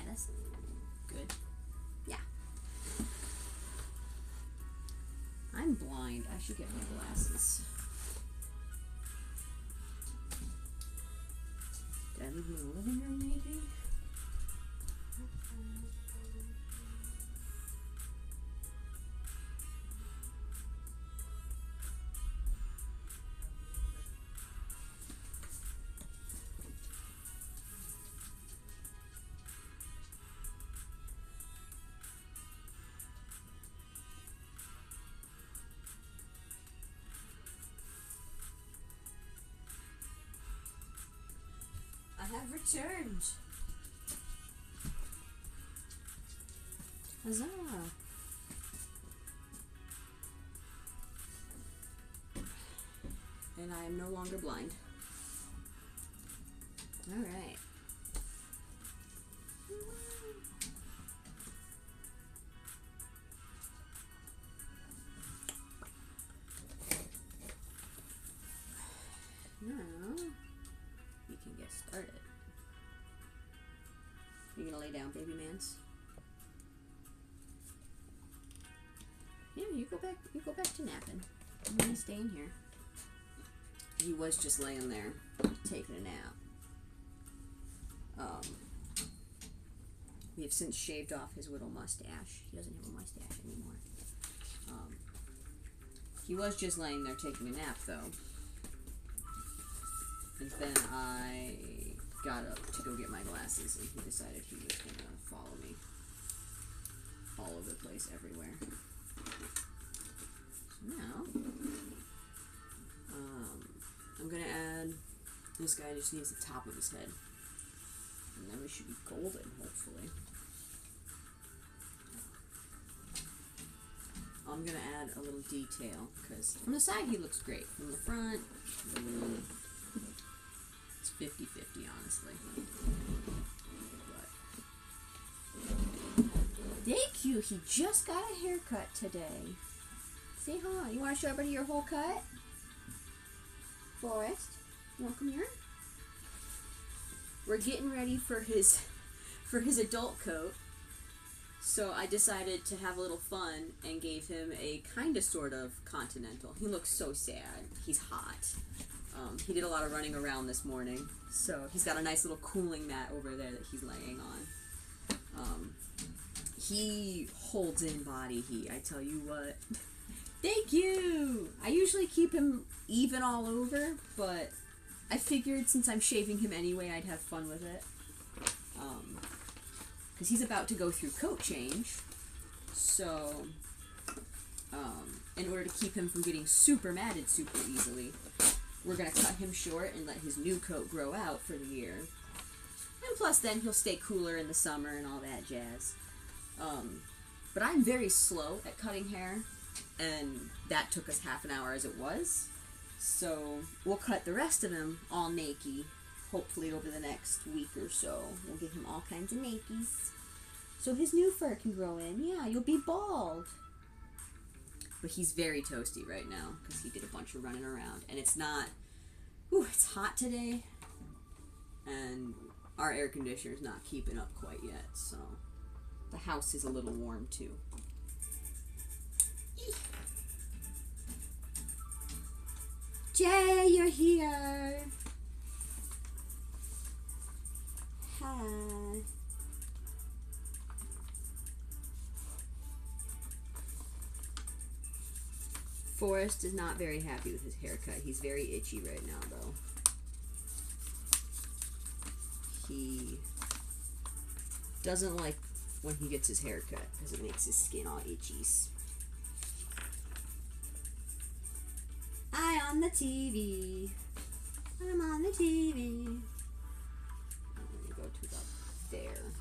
That's good. Yeah. I'm blind. I should get my glasses. Did I leave them in the living room, maybe? I have returned. Huzzah. And I am no longer blind. Alright. Now, we can get started. You gonna lay down, baby mans? Yeah, you go back to napping. I'm gonna stay in here. He was just laying there, taking a nap. We have since shaved off his little mustache. He doesn't have a mustache anymore. He was just laying there taking a nap, though. And then I got up to go get my glasses, and he decided he was going to follow me all over the place, everywhere. So now, I'm going to add, this guy just needs the top of his head. And then we should be golden, hopefully. I'm going to add a little detail, because from the side he looks great. From the front, it's 50-50, honestly. But thank you. He just got a haircut today. Say hi. You want to show everybody your whole cut? Forrest, you want to come here? We're getting ready for his adult coat. So I decided to have a little fun and gave him a kind of sort of continental. He looks so sad. He's hot. He did a lot of running around this morning, so he's got a nice little cooling mat over there that he's laying on. He holds in body heat, I tell you what. Thank you! I usually keep him even all over, but I figured since I'm shaving him anyway, I'd have fun with it. Because he's about to go through coat change, so in order to keep him from getting super matted super easily, we're going to cut him short and let his new coat grow out for the year. And plus then he'll stay cooler in the summer and all that jazz. But I'm very slow at cutting hair, and that took us half an hour as it was. So we'll cut the rest of him all naked, hopefully over the next week or so. We'll give him all kinds of nakies, so his new fur can grow in. Yeah, you'll be bald. But he's very toasty right now because he did a bunch of running around. And it's not... Ooh, it's hot today. And our air conditioner's not keeping up quite yet. So the house is a little warm too. Jay, you're here. Hi. Forrest is not very happy with his haircut. He's very itchy right now, though. He doesn't like when he gets his haircut because it makes his skin all itchy. I on the TV. I'm on the TV. I'm gonna go to the there.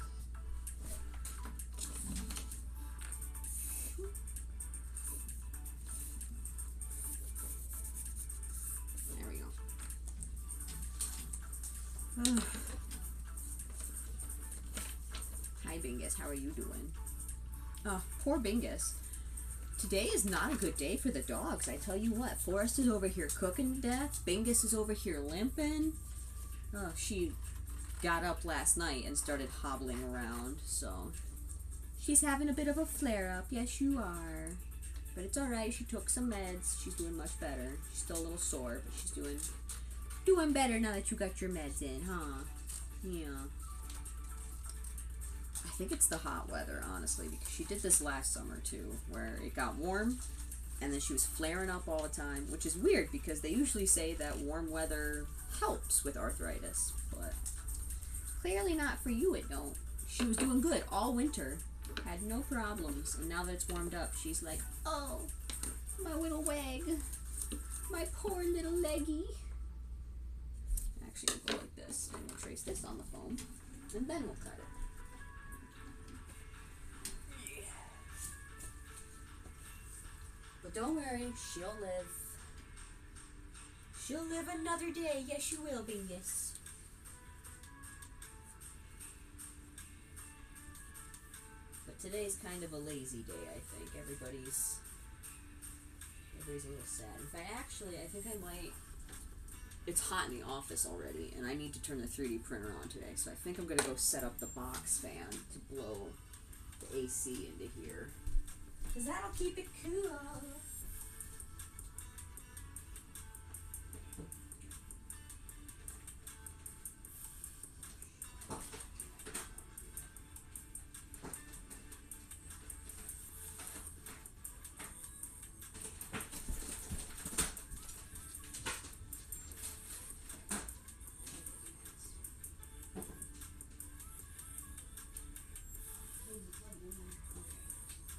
There we go. Hi, Bingus. How are you doing? Oh, poor Bingus. Today is not a good day for the dogs. I tell you what, Forrest is over here cooking to death. Bingus is over here limping. Oh, she got up last night and started hobbling around, so she's having a bit of a flare-up. Yes, you are. But it's alright. She took some meds. She's doing much better. She's still a little sore, but she's doing better now that you got your meds in, huh? Yeah. I think it's the hot weather, honestly, because she did this last summer, too, where it got warm, and then she was flaring up all the time, which is weird, because they usually say that warm weather helps with arthritis, but clearly not for you, it don't. She was doing good all winter, had no problems, and now that it's warmed up, she's like, oh, my little leg, my poor little leggy. Actually, we'll go like this, and we'll trace this on the foam, and then we'll cut it. But don't worry, she'll live. She'll live another day. Yes, she will, Bingus. But today's kind of a lazy day, I think. Everybody's a little sad. In fact, actually, I think I might... It's hot in the office already, and I need to turn the 3D printer on today, so I think I'm going to go set up the box fan to blow the AC into here. Because that'll keep it cool.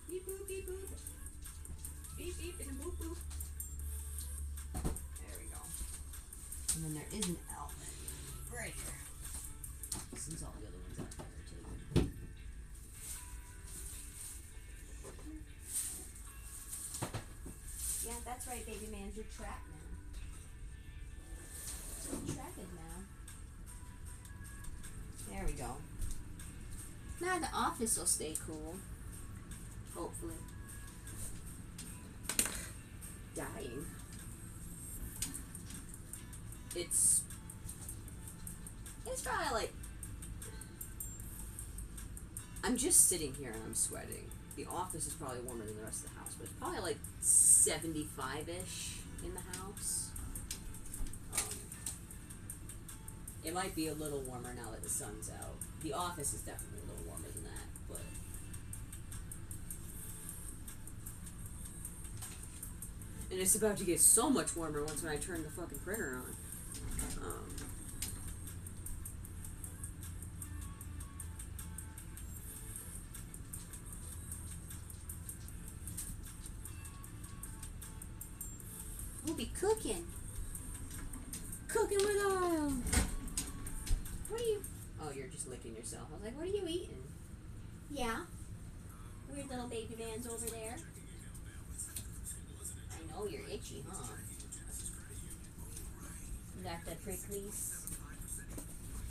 Beep boop, beep boop. Beep beep and a boop boop. There we go. And then there is an outlet right here. Since all the other ones aren't there too. Yeah, that's right, baby man. You're trapped now. You're trapped now. There we go. Now the office will stay cool. Hopefully. Dying. It's probably like... I'm just sitting here and I'm sweating. The office is probably warmer than the rest of the house, but it's probably like 75-ish in the house. It might be a little warmer now that the sun's out. The office is definitely a little warmer than that, but... And it's about to get so much warmer once when I turn the fucking printer on. We'll be cooking. Cooking with oil. What are you... Oh, you're just licking yourself. I was like, what are you eating? Yeah. Weird little baby man's over there. I know you're itchy, huh? You got the pricklies.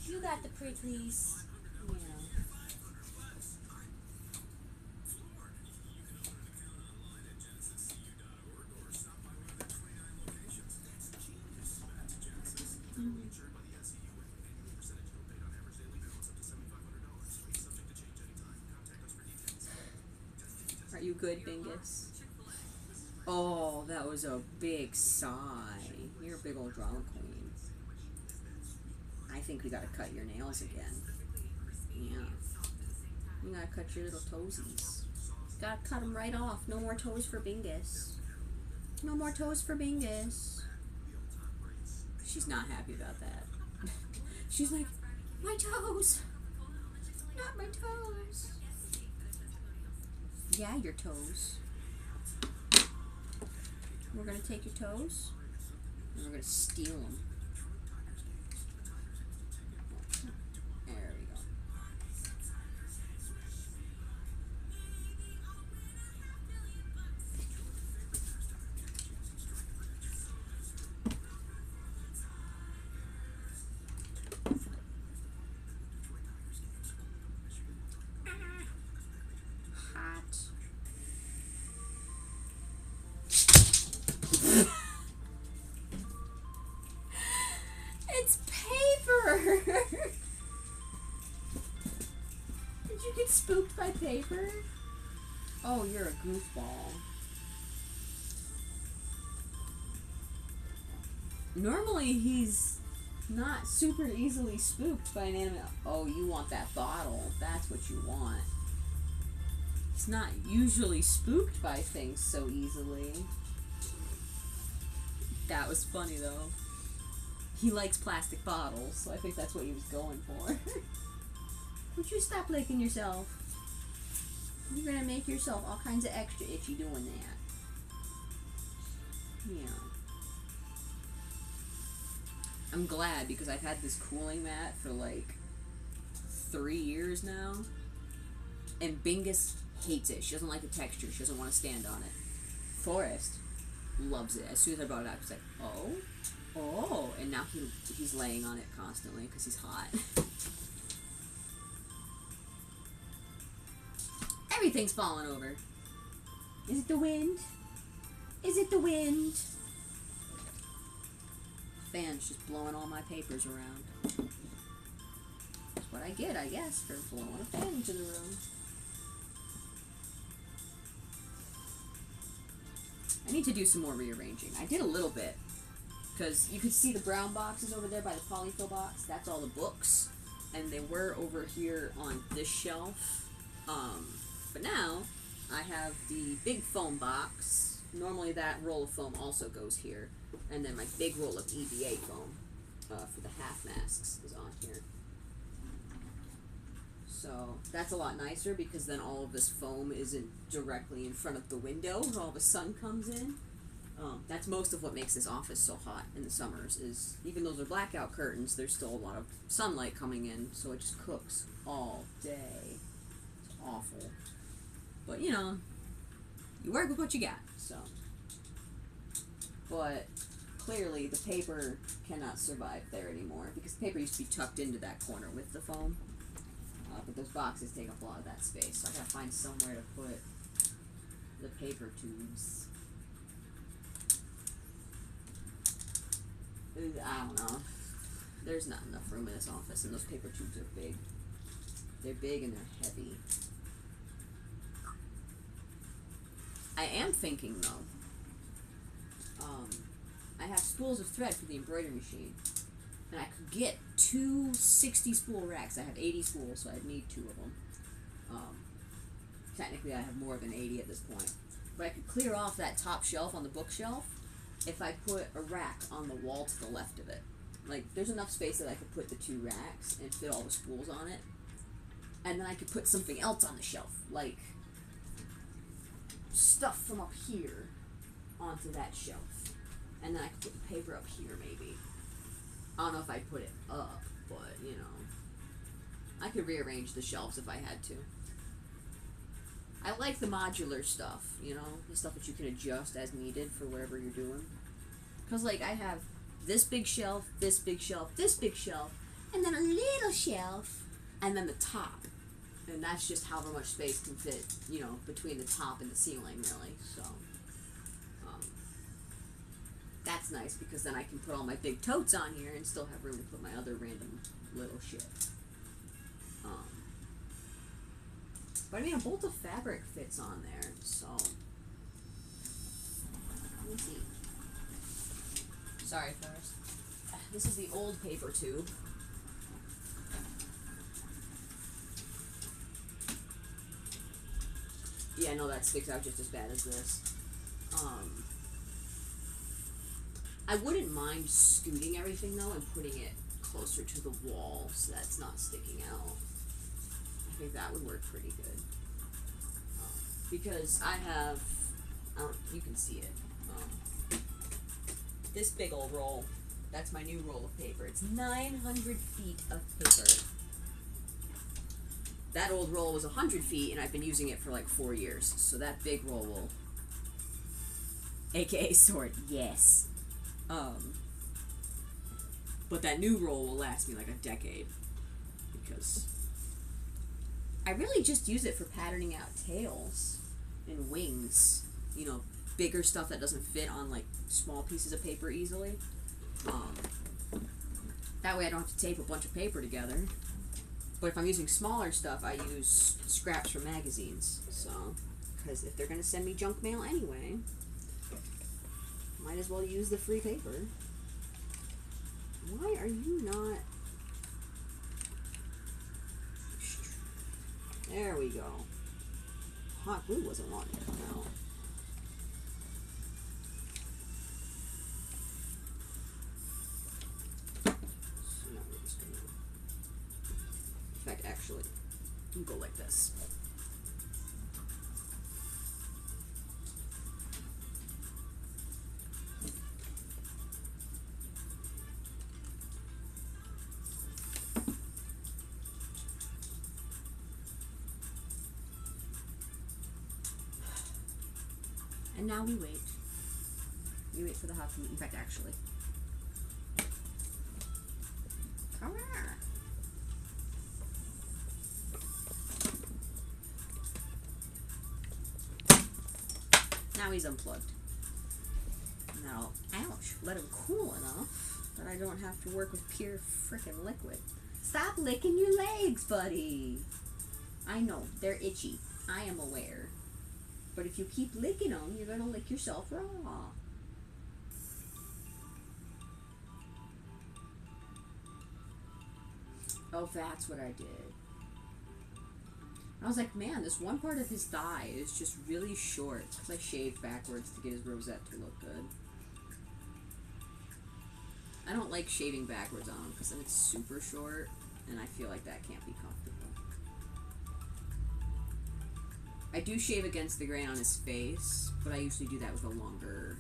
You got the pricklies. Yeah. Are you good, Bingus? Oh, that was a big sigh. You're a big old drama queen. I think we gotta cut your nails again. Yeah. You gotta cut your little toesies. Gotta cut them right off. No more toes for Bingus. No more toes for Bingus. She's not happy about that. She's like, my toes. Not my toes. Yeah, your toes. We're going to take your toes and we're going to steal them. There we go. paper? Oh, you're a goofball. Normally, he's not super easily spooked by an animal. Oh, you want that bottle. That's what you want. He's not usually spooked by things so easily. That was funny, though. He likes plastic bottles, so I think that's what he was going for. Would you stop licking yourself? You're gonna make yourself all kinds of extra itchy doing that. Yeah. I'm glad, because I've had this cooling mat for like 3 years now. And Bingus hates it. She doesn't like the texture. She doesn't want to stand on it. Forrest loves it. As soon as I brought it up, he's like, oh. And now he's laying on it constantly because he's hot. Everything's falling over. Is it the wind? Is it the wind? Fan's just blowing all my papers around. That's what I get, I guess, for blowing a fan into the room. I need to do some more rearranging. I did a little bit, because you could see the brown boxes over there by the polyfill box. That's all the books, and they were over here on this shelf. But now I have the big foam box. Normally that roll of foam also goes here, and then my big roll of EVA foam for the half masks is on here. So that's a lot nicer, because then all of this foam isn't directly in front of the window where all the sun comes in. That's most of what makes this office so hot in the summers, is even though they're blackout curtains, there's still a lot of sunlight coming in, so it just cooks all day. It's awful. But, you know, you work with what you got, so. But clearly the paper cannot survive there anymore, because the paper used to be tucked into that corner with the foam. But those boxes take up a lot of that space, so I gotta find somewhere to put the paper tubes. I don't know. There's not enough room in this office, and those paper tubes are big. They're big and they're heavy. I am thinking, though, I have spools of thread for the embroidery machine. And I could get 2 60 spool racks. I have 80 spools, so I'd need 2 of them. Technically, I have more than 80 at this point. But I could clear off that top shelf on the bookshelf if I put a rack on the wall to the left of it. Like, there's enough space that I could put the 2 racks and fit all the spools on it. And then I could put something else on the shelf, like stuff from up here onto that shelf. And then I could put the paper up here, maybe. I don't know if I'd put it up, but, you know, I could rearrange the shelves if I had to. I like the modular stuff, you know, the stuff that you can adjust as needed for wherever you're doing. Because, like, I have this big shelf, this big shelf, this big shelf, and then a little shelf, and then the top. And that's just however much space can fit, you know, between the top and the ceiling, really, so. That's nice, because then I can put all my big totes on here and still have room to put my other random little shit. But I mean, a bolt of fabric fits on there, so. Let me see. Sorry, first. This is the old paper tube. Yeah, no, that sticks out just as bad as this. I wouldn't mind scooting everything, though, and putting it closer to the wall so that's not sticking out. I think that would work pretty good. Because I have, you can see it, this big old roll. That's my new roll of paper. It's 900 feet of paper. That old roll was 100 feet, and I've been using it for like 4 years. So that big roll will, aka sword, yes. But that new roll will last me like a decade, because I really just use it for patterning out tails and wings, you know, bigger stuff that doesn't fit on like small pieces of paper easily. That way I don't have to tape a bunch of paper together. But if I'm using smaller stuff, I use scraps from magazines. So, because if they're going to send me junk mail anyway, might as well use the free paper. Why are you not... There we go. Hot glue wasn't wanting to come out. So now we're just gonna... In fact, actually, you go like this. And now we wait. We wait for the hot glue. In fact, actually. Come here. Now he's unplugged. Now, ouch, let him cool enough that I don't have to work with pure frickin' liquid. Stop licking your legs, buddy. I know, they're itchy. I am aware. But if you keep licking them, you're gonna lick yourself raw. Oh, that's what I did. I was like, man, this one part of his thigh is just really short because I shaved backwards to get his rosette to look good. I don't like shaving backwards on him because then it's super short and I feel like that can't be comfortable. I do shave against the grain on his face, but I usually do that with a longer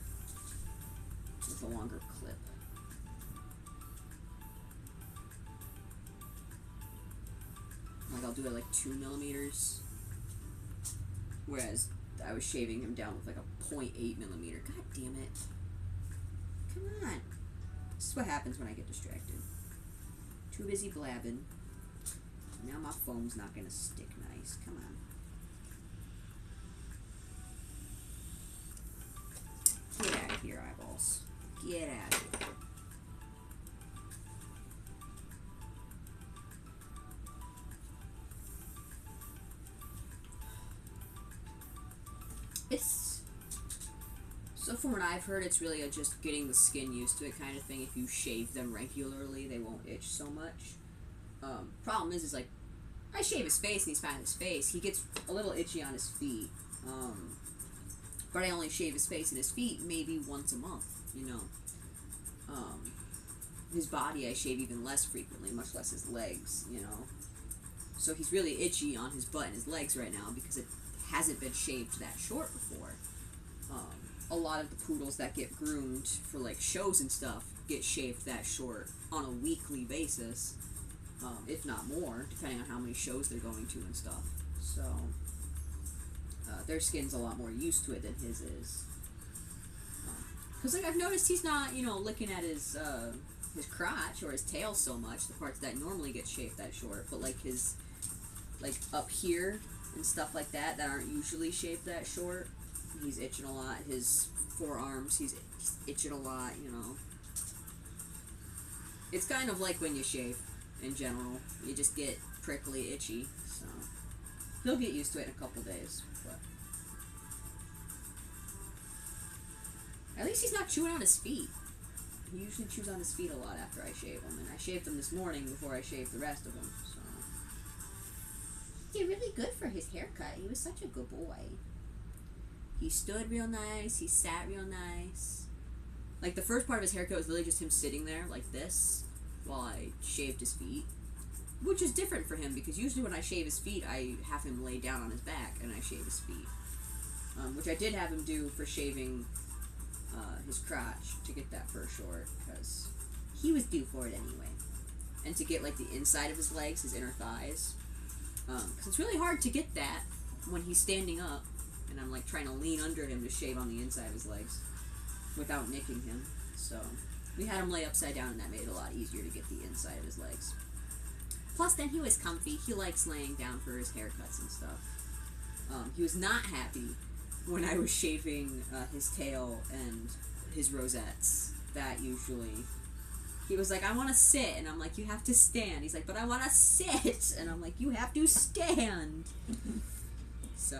clip. Like I'll do it like 2 millimeters, whereas I was shaving him down with like a 0.8 millimeter. God damn it! Come on. This is what happens when I get distracted. Too busy blabbing. Now my foam's not gonna stick nice. Come on. Get out of here, eyeballs. Get out of here. So from what I've heard, it's really just getting the skin used to it kind of thing. If you shave them regularly, they won't itch so much. Problem is like, I shave his face and he's fine with his face. He gets a little itchy on his feet. But I only shave his face and his feet maybe once a month, you know. His body I shave even less frequently, much less his legs, you know. So he's really itchy on his butt and his legs right now because it hasn't been shaved that short before. A lot of the poodles that get groomed for like shows and stuff get shaved that short on a weekly basis, if not more, depending on how many shows they're going to and stuff. So their skin's a lot more used to it than his is. Because like I've noticed he's not, you know, licking at his crotch or his tail so much, the parts that normally get shaved that short, but like his, like up here and stuff like that aren't usually shaved that short. He's itching a lot. His forearms, he's itching a lot, you know. It's kind of like when you shave in general. You just get prickly, itchy, so he'll get used to it in a couple days, but at least he's not chewing on his feet. He usually chews on his feet a lot after I shave him, and I shaved him this morning before I shaved the rest of him, so. He did really good for his haircut. He was such a good boy. He stood real nice, he sat real nice. Like, the first part of his haircut was literally just him sitting there like this while I shaved his feet. Which is different for him, because usually when I shave his feet, I have him lay down on his back and I shave his feet. Which I did have him do for shaving his crotch to get that fur short, because he was due for it anyway. And to get, like, the inside of his legs, his inner thighs. Because it's really hard to get that when he's standing up. And I'm like trying to lean under him to shave on the inside of his legs without nicking him. So we had him lay upside down and that made it a lot easier to get the inside of his legs. Plus then he was comfy. He likes laying down for his haircuts and stuff. He was not happy when I was shaving his tail and his rosettes. That usually, He was like, I want to sit. And I'm like, you have to stand. He's like, but I want to sit. And I'm like, you have to stand. So...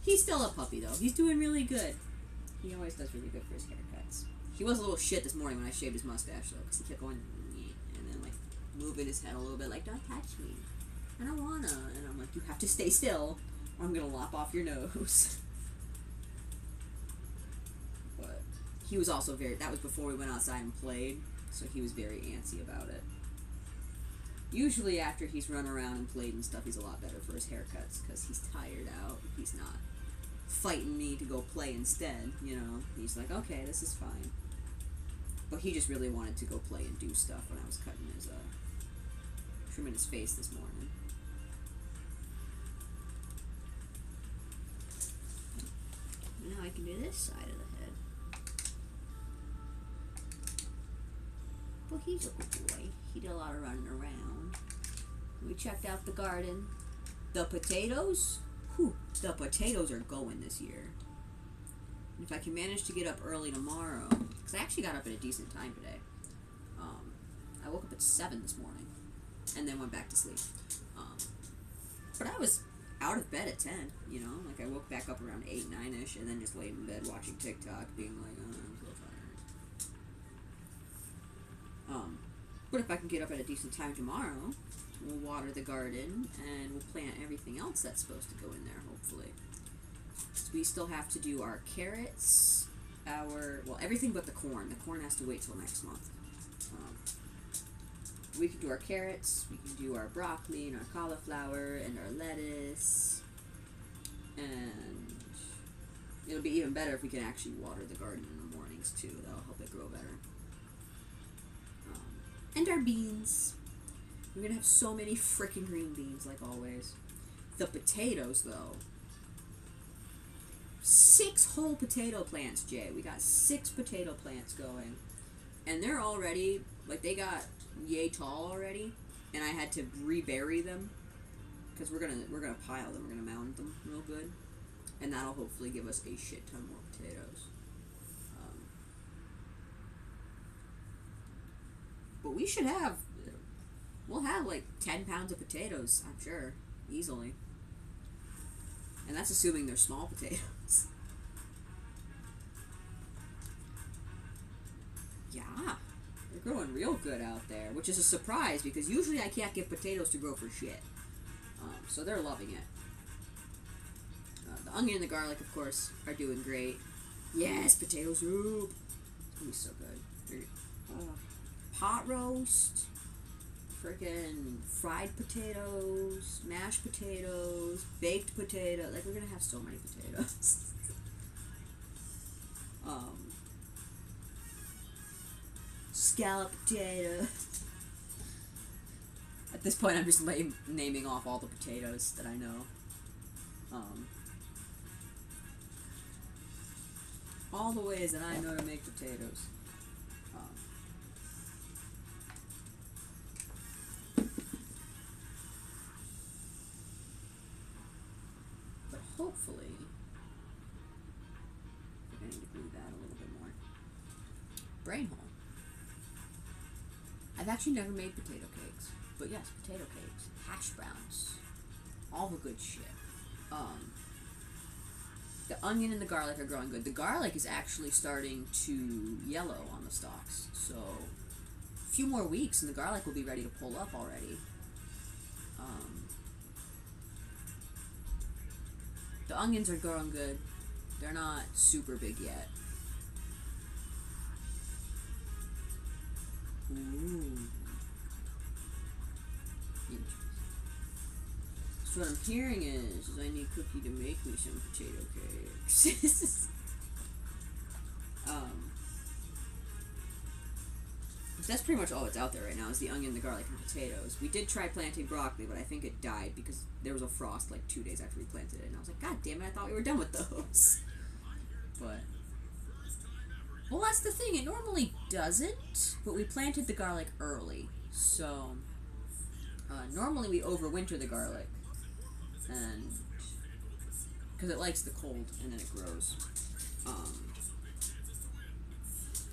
he's still a puppy, though. He's doing really good. He always does really good for his haircuts. He was a little shit this morning when I shaved his mustache, though, because he kept going, and then, like, moving his head a little bit, like, don't touch me. I don't wanna. And I'm like, you have to stay still, or I'm gonna lop off your nose. But he was also that was before we went outside and played, so he was very antsy about it. Usually after he's run around and played and stuff, he's a lot better for his haircuts, because he's tired out. He's not fighting me to go play instead, you know. He's like, okay, this is fine. But he just really wanted to go play and do stuff when I was cutting his, trimming his face this morning. Now I can do this side of the head. Well, he's a good boy. He did a lot of running around. We checked out the garden. The potatoes? Whew, the potatoes are going this year. And if I can manage to get up early tomorrow, because I actually got up at a decent time today. I woke up at 7 this morning, and then went back to sleep. But I was out of bed at 10, you know? Like, I woke back up around 8, 9-ish, and then just laid in bed watching TikTok, being like, oh, I'm so tired. But if I can get up at a decent time tomorrow, we'll water the garden, and we'll plant everything else that's supposed to go in there, hopefully. So we still have to do our carrots, well, everything but the corn. The corn has to wait till next month. We can do our carrots, we can do our broccoli, and our cauliflower, and our lettuce, and it'll be even better if we can actually water the garden in the mornings, too. That'll help it grow better. And our beans. We're gonna have so many freaking green beans, like always. The potatoes, though. 6 whole potato plants, Jay. We got 6 potato plants going. And they're already, like, they got yay tall already. And I had to rebury them. Because we're gonna pile them. We're gonna mound them real good. And that'll hopefully give us a shit ton more potatoes. But we should have, we'll have like 10 pounds of potatoes, I'm sure, easily. And that's assuming they're small potatoes. Yeah, they're growing real good out there, which is a surprise because usually I can't get potatoes to grow for shit. So they're loving it. The onion and the garlic, of course, are doing great. Yes, potato soup. It's gonna be so good. Pot roast, freaking fried potatoes, mashed potatoes, baked potatoes. Like, we're gonna have so many potatoes. Scallop potato. At this point, I'm just naming off all the potatoes that I know. All the ways that I know to make potatoes. But hopefully, we're going to glue that a little bit more. Brain hole. I've actually never made potato cakes, but yes, potato cakes, hash browns, all the good shit. The onion and the garlic are growing good. The garlic is actually starting to yellow on the stalks, so a few more weeks and the garlic will be ready to pull up already. The onions are growing good. They're not super big yet. Ooh. So what I'm hearing is I need Cookie to make me some potato cakes. That's pretty much all that's out there right now is the onion, the garlic, and potatoes. We did try planting broccoli, but I think it died because there was a frost like 2 days after we planted it, and I was like, God damn it, I thought we were done with those. But, well, that's the thing. It normally doesn't, but we planted the garlic early, so normally we overwinter the garlic. And because it likes the cold and then it grows.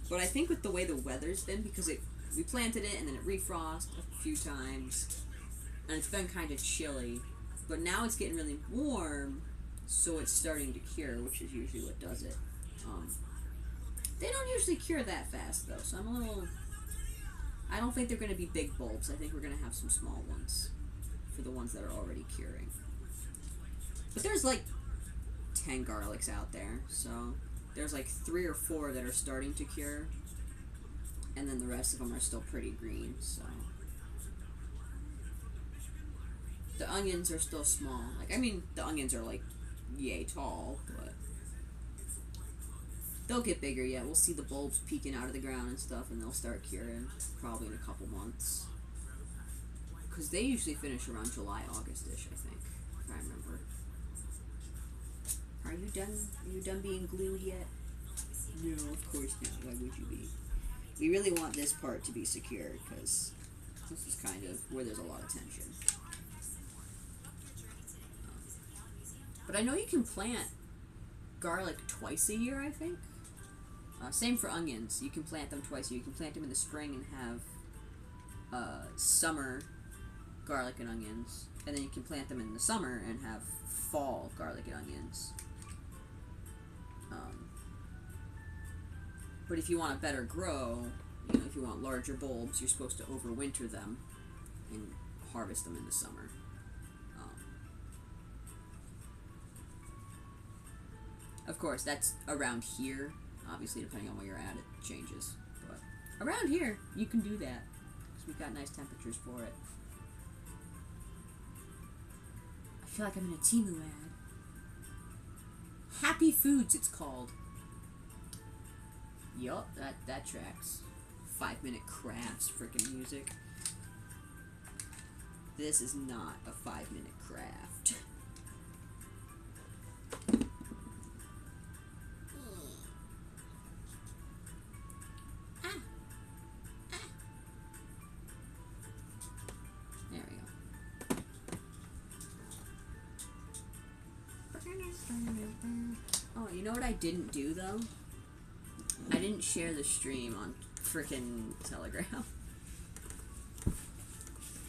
But I think with the way the weather's been, because we planted it and then it refrosted a few times, and it's been kind of chilly, but now it's getting really warm, so it's starting to cure, which is usually what does it. They don't usually cure that fast, though, so I'm a little... I don't think they're going to be big bulbs. I think we're going to have some small ones for the ones that are already curing. But there's like 10 garlics out there, so there's like 3 or 4 that are starting to cure, and then the rest of them are still pretty green, so... The onions are still small. Like, I mean, the onions are like yay tall, but they'll get bigger yet. We'll see the bulbs peeking out of the ground and stuff, and they'll start curing probably in a couple months. Because they usually finish around July, August-ish, I think, if I remember. Are you done? Are you done being glued yet? No, of course not. Why would you be? We really want this part to be secure, because this is kind of where there's a lot of tension. But I know you can plant garlic twice a year, I think. Same for onions. You can plant them twice a year. You can plant them in the spring and have summer garlic and onions. And then you can plant them in the summer and have fall garlic and onions. But if you want a better grow, you know, if you want larger bulbs, you're supposed to overwinter them and harvest them in the summer. Of course, that's around here. Obviously, depending on where you're at, it changes. But around here, you can do that, because we've got nice temperatures for it. I feel like I'm in a Temu ad. Happy Foods, it's called. Yup, that tracks. 5-minute crafts freaking music. This is not a 5-minute craft. Oh, you know what I didn't do, though? I didn't share the stream on frickin' Telegram.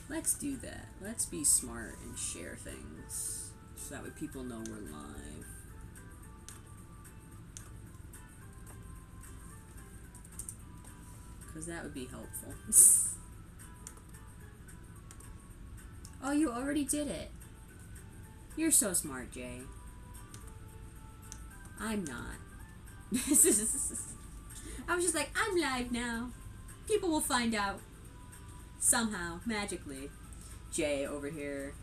Let's do that. Let's be smart and share things, so that way people know we're live. Because that would be helpful. Oh, you already did it. You're so smart, Jay. I'm not. I was just like, I'm live now. People will find out. Somehow, magically. Jay over here.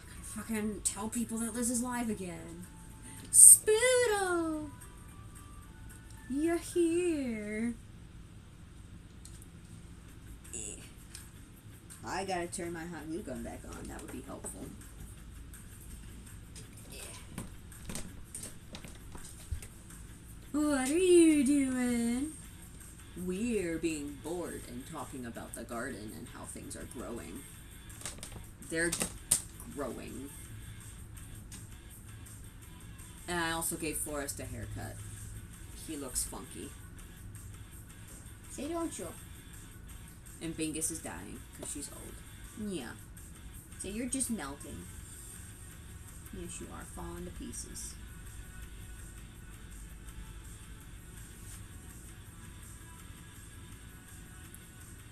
I gotta fucking tell people that Liz is live again. Spoodle! You're here. I gotta turn my hot glue gun back on. That would be helpful. What are you doing? We're being bored and talking about the garden and how things are growing. They're growing. And I also gave Forrest a haircut. He looks funky. Say don't you? And Bingus is dying because she's old. Yeah. So you're just melting. Yes, you are falling to pieces.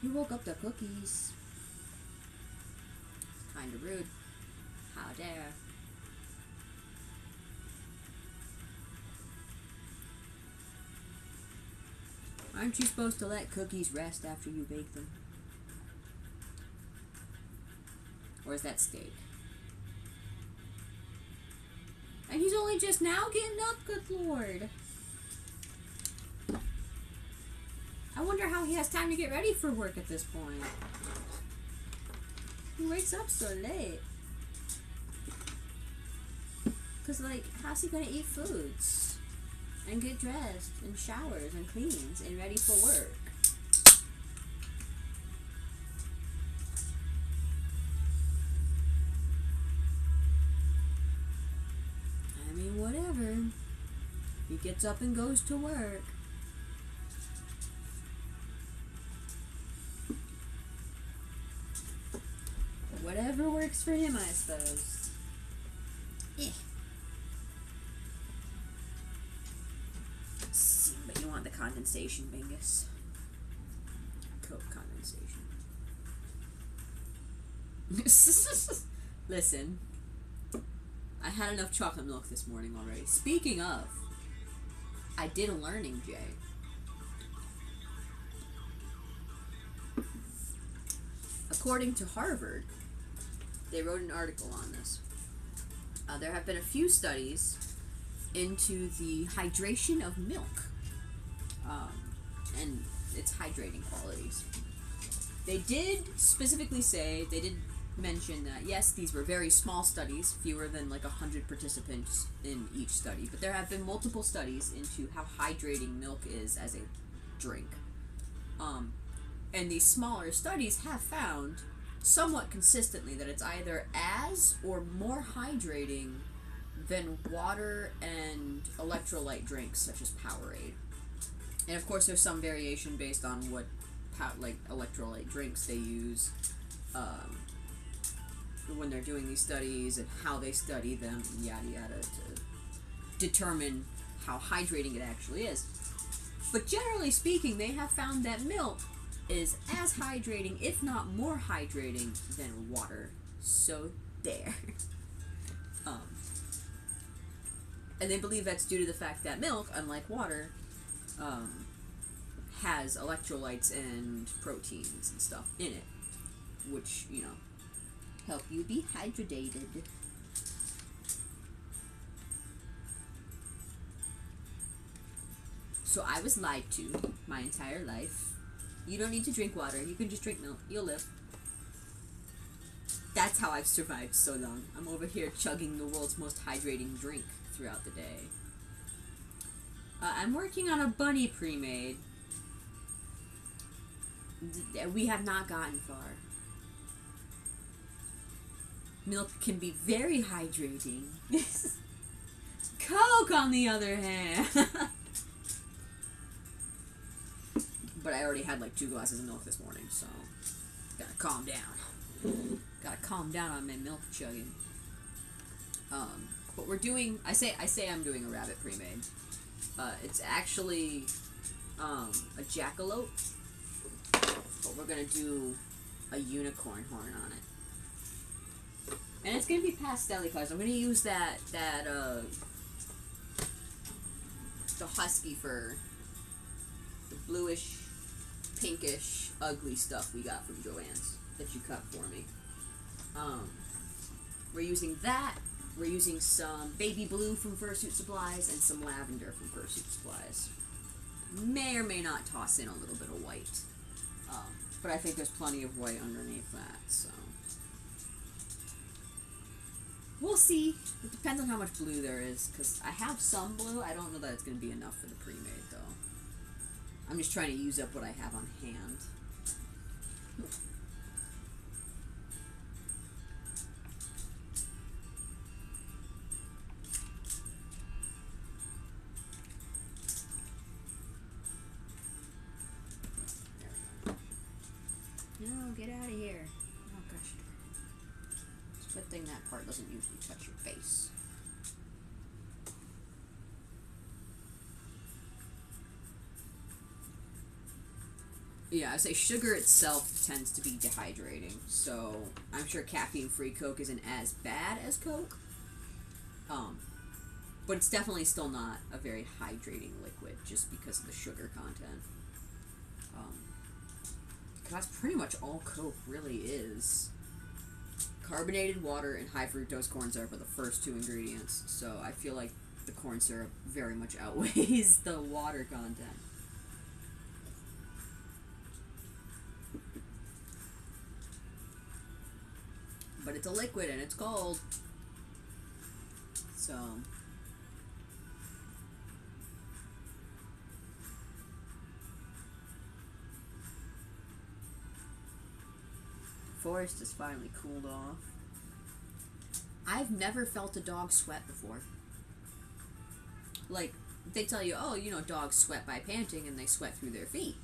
You woke up the cookies. Kinda rude. How dare. Aren't you supposed to let cookies rest after you bake them? Or is that steak? And he's only just now getting up, good lord. I wonder how he has time to get ready for work at this point. He wakes up so late. Cause like, how's he gonna eat foods? And get dressed, and showers, and cleans, and ready for work? I mean, what He gets up and goes to work. Whatever works for him, I suppose. Eh. See, but you want the condensation, Bingus. Coke condensation. Listen. I had enough chocolate milk this morning already. Speaking of, I did a learning, Jay. According to Harvard, they wrote an article on this. There have been a few studies into the hydration of milk and its hydrating qualities. They did specifically say, they did mention that, yes, these were very small studies, fewer than like 100 participants in each study, but there have been multiple studies into how hydrating milk is as a drink. And these smaller studies have found somewhat consistently that it's either as or more hydrating than water and electrolyte drinks such as Powerade. And of course there's some variation based on what electrolyte drinks they use when they're doing these studies and how they study them and yada yada to determine how hydrating it actually is. But generally speaking, they have found that milk is as hydrating, if not more hydrating, than water. So there. And they believe that's due to the fact that milk, unlike water, has electrolytes and proteins and stuff in it, which, you know, help you be hydrated. So I was lied to my entire life. You don't need to drink water. You can just drink milk. You'll live. That's how I've survived so long. I'm over here chugging the world's most hydrating drink throughout the day. I'm working on a bunny pre-made. We have not gotten far. Milk can be very hydrating. Coke, on the other hand. But I already had like 2 glasses of milk this morning, so gotta calm down. Gotta calm down on my milk chugging. But we're doing, I say I'm doing a rabbit pre-made. It's actually a jackalope, but we're gonna do a unicorn horn on it. And it's gonna be pastel colors. I'm gonna use the husky fur, the bluish, pinkish, ugly stuff we got from Joann's that you cut for me. We're using that. We're using some baby blue from Fursuit Supplies and some lavender from Fursuit Supplies. May or may not toss in a little bit of white, but I think there's plenty of white underneath that, so we'll see. It depends on how much blue there is, because I have some blue. I don't know that it's going to be enough for the pre-made, though. I'm just trying to use up what I have on hand. No, get out of here. Oh gosh. It's a good thing that part doesn't usually touch your face. Yeah, I say sugar itself tends to be dehydrating, so I'm sure caffeine-free Coke isn't as bad as Coke. But it's definitely still not a very hydrating liquid just because of the sugar content. That's pretty much all Coke really is. Carbonated water and high fructose corn syrup are the first 2 ingredients, so I feel like the corn syrup very much outweighs the water content. But it's a liquid and it's cold. So forest has finally cooled off. I've never felt a dog sweat before. Like, they tell you, oh, you know, dogs sweat by panting and they sweat through their feet.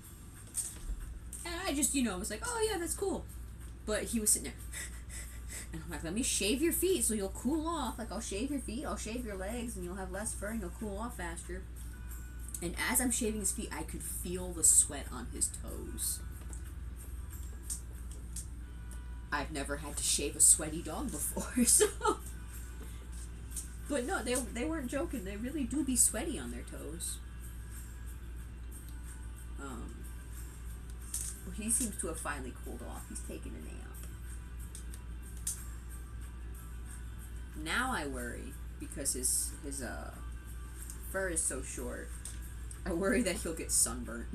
And I just, you know, was like, oh yeah, that's cool. But he was sitting there, and I'm like, let me shave your feet so you'll cool off. Like, I'll shave your feet, I'll shave your legs, and you'll have less fur and you'll cool off faster. And as I'm shaving his feet, I could feel the sweat on his toes. I've never had to shave a sweaty dog before, so... But no, they weren't joking. They really do be sweaty on their toes. He seems to have finally cooled off. He's taking a nap. Now I worry, because his fur is so short, I worry that he'll get sunburnt.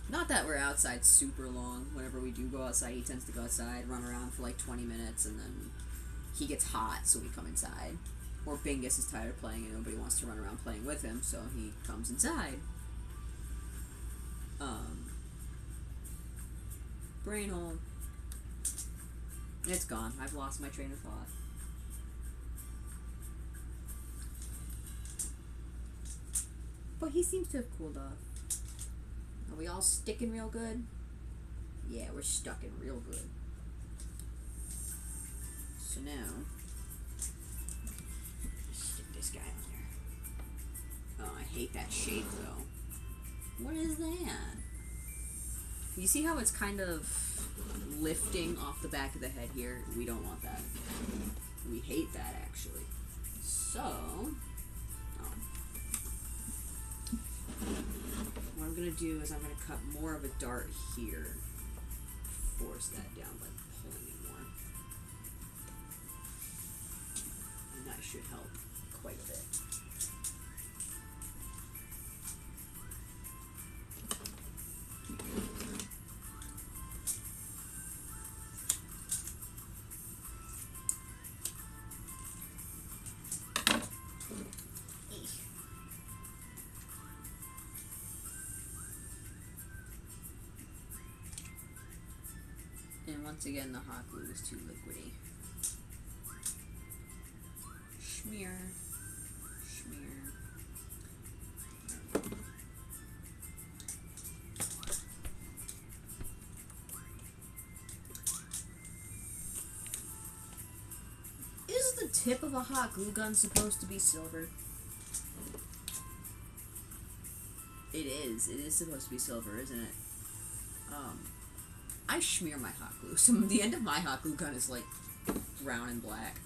Not that we're outside super long. Whenever we do go outside, he tends to go outside, run around for like 20 minutes, and then he gets hot, so we come inside. Or Bingus is tired of playing and nobody wants to run around playing with him, so he comes inside. Brain hole. It's gone. I've lost my train of thought. But he seems to have cooled off. Are we all sticking real good? Yeah, we're stuck in real good. So now, stick this guy on there. Oh, I hate that shape though. What is that? You see how it's kind of lifting off the back of the head here? We don't want that. We hate that, actually. So, what I'm going to do is I'm going to cut more of a dart here. Force that down by pulling it more. And that should help quite a bit. And once again, the hot glue is too liquidy. Schmear. Schmear. Is the tip of a hot glue gun supposed to be silver? It is. It is supposed to be silver, isn't it? I smear my hot glue. So the end of my hot glue gun is like brown and black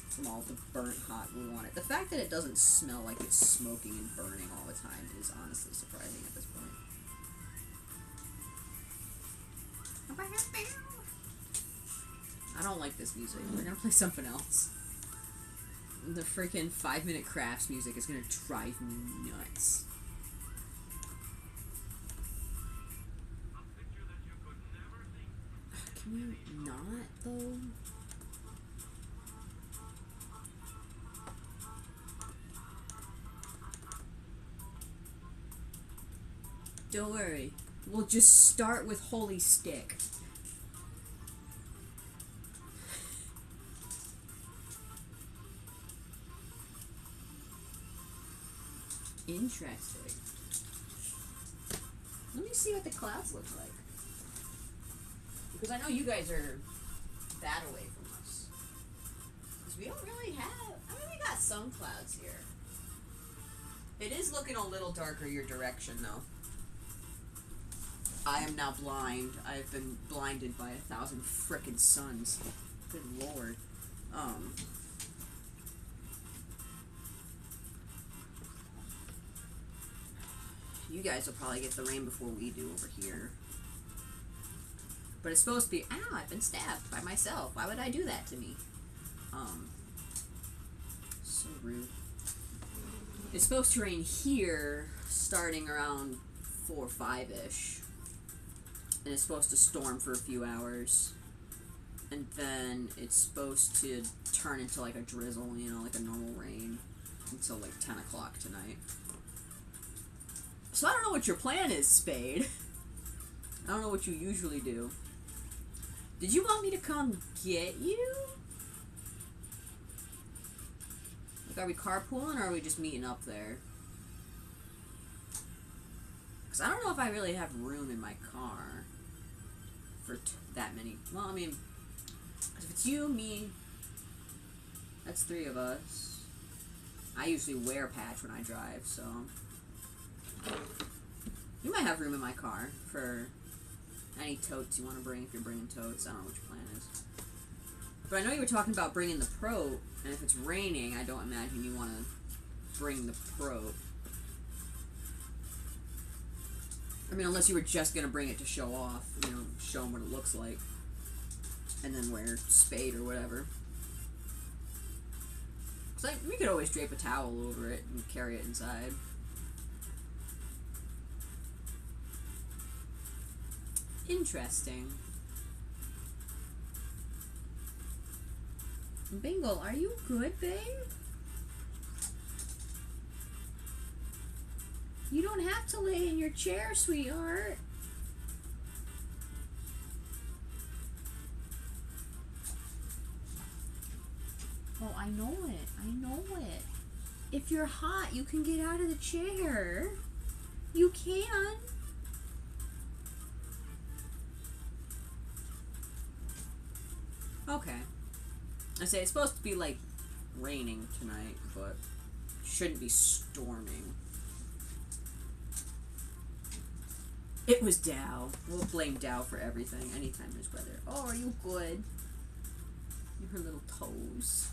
from all the burnt hot glue on it. The fact that it doesn't smell like it's smoking and burning all the time is honestly surprising at this point. I don't like this music. We're gonna play something else. The freaking 5-minute crafts music is gonna drive me nuts. Can you not, though? Don't worry. We'll just start with Holy Stick. Interesting. Let me see what the clouds look like. Because I know you guys are that away from us. Because we don't really have... I mean, we got some clouds here. It is looking a little darker your direction, though. I am now blind. I've been blinded by 1,000 frickin' suns. Good lord. You guys will probably get the rain before we do over here. But it's supposed to be, ow, I've been stabbed by myself. Why would I do that to me? So rude. It's supposed to rain here starting around 4 or 5-ish. And it's supposed to storm for a few hours. And then it's supposed to turn into like a drizzle, you know, like a normal rain. Until like 10 o'clock tonight. So I don't know what your plan is, Spade. I don't know what you usually do. Did you want me to come get you? Like, are we carpooling or are we just meeting up there? Because I don't know if I really have room in my car for that many. Well, I mean, if it's you, me, that's 3 of us. I usually wear patch when I drive, so you might have room in my car for any totes you want to bring if you're bringing totes. I don't know what your plan is. But I know you were talking about bringing the Prote, and if it's raining, I don't imagine you want to bring the Prote. I mean, unless you were just going to bring it to show off, you know, show them what it looks like, and then wear Spade or whatever. Because like, we could always drape a towel over it and carry it inside. Interesting. Bingle, are you good, babe? You don't have to lay in your chair, sweetheart. Oh, I know it. I know it. If you're hot, you can get out of the chair. You can. Okay. I say it's supposed to be like raining tonight, but shouldn't be storming. It was Dow. We'll blame Dow for everything anytime there's weather. Oh, are you good? Her little toes.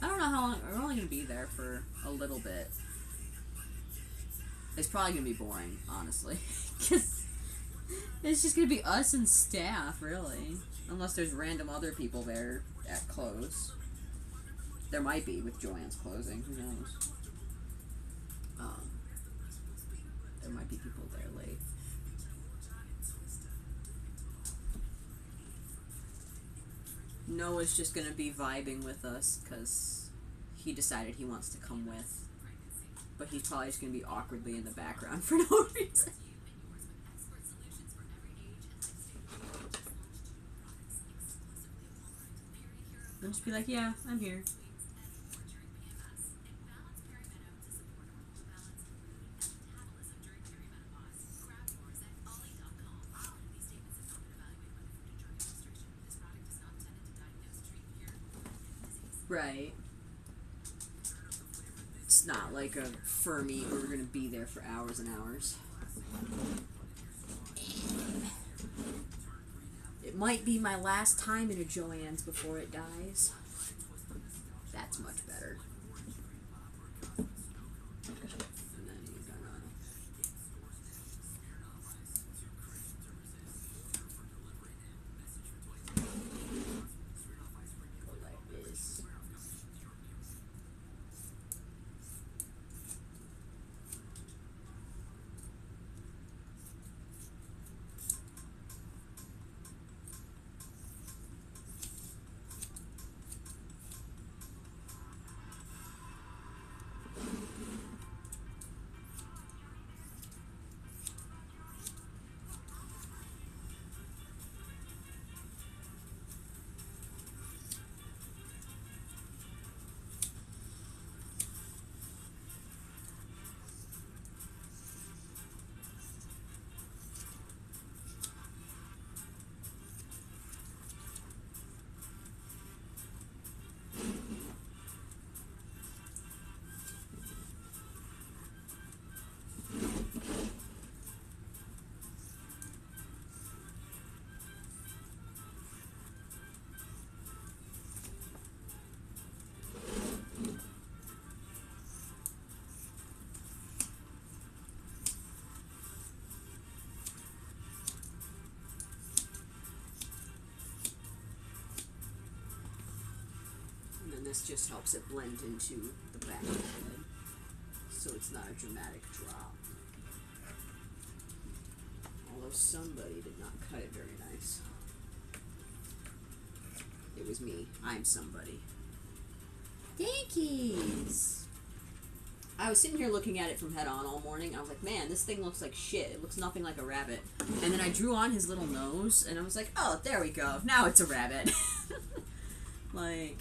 I don't know how long. We're only going to be there for a little bit. It's probably going to be boring, honestly. Because it's just going to be us and staff, really. Unless there's random other people there at close. There might be with Joanne's closing. Who knows? There might be people there late. Noah's just going to be vibing with us because he decided he wants to come with. But he's probably just going to be awkwardly in the background for no reason. I'll just be like, yeah, I'm here. Right. It's not like a fur meet where we're going to be there for hours and hours. It might be my last time in a Joanne's before it dies. That's much better. And then you're gonna... go like this. This just helps it blend into the back of the head, so it's not a dramatic drop. Although somebody did not cut it very nice. It was me. I'm somebody. Thankies! I was sitting here looking at it from head on all morning. I was like, man, this thing looks like shit. It looks nothing like a rabbit. And then I drew on his little nose, and I was like, oh, there we go. Now it's a rabbit. Like,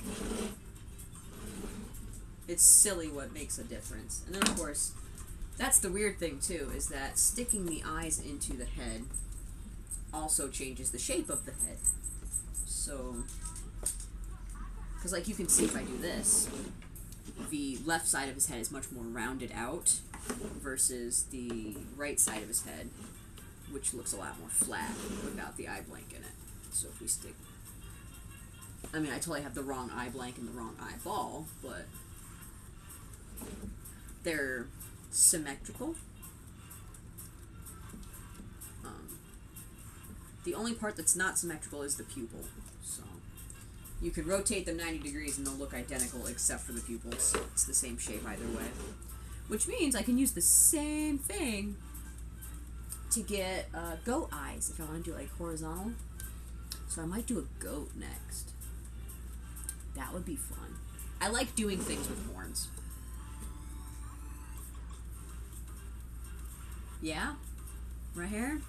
it's silly what makes a difference. And then, of course, that's the weird thing, too, is that sticking the eyes into the head also changes the shape of the head. So, because, like, you can see if I do this, the left side of his head is much more rounded out versus the right side of his head, which looks a lot more flat without the eye blank in it. So if we stick... I mean, I totally have the wrong eye blank and the wrong eyeball, but they're symmetrical. The only part that's not symmetrical is the pupil. So you can rotate them 90 degrees and they'll look identical except for the pupils. It's the same shape either way. Which means I can use the same thing to get goat eyes if I want to do like horizontal. So I might do a goat next. That would be fun. I like doing things with horns. Yeah? Right here?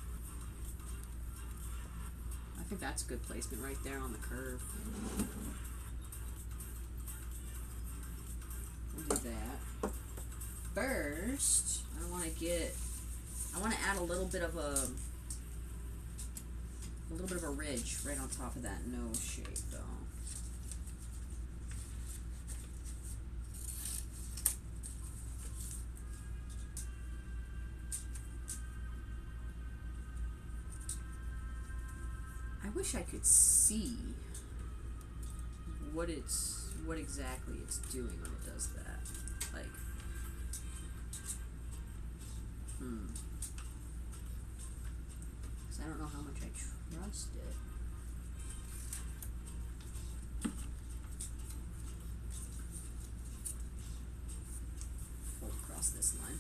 I think that's a good placement right there on the curve. We'll do that. First, I want to add a little bit of a ridge right on top of that nose shape, though. I wish I could see what exactly it's doing when it does that. Like, because I don't know how much I trust it. Fold across this line.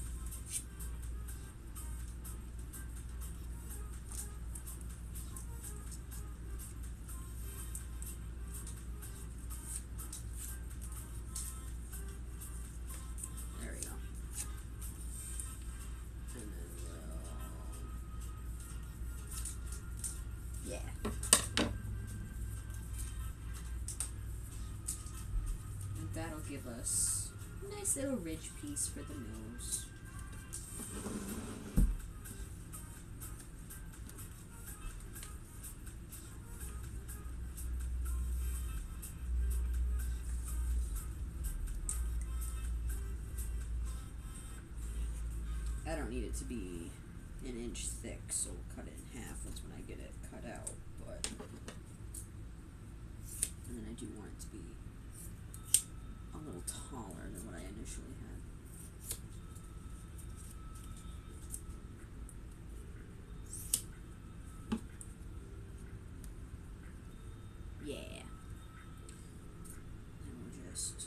That'll give us a nice little ridge piece for the nose. I don't need it to be an inch thick, so we'll cut it in half once when I get it cut out, but and then I do want it to be a little taller than what I initially had. Yeah. And we'll just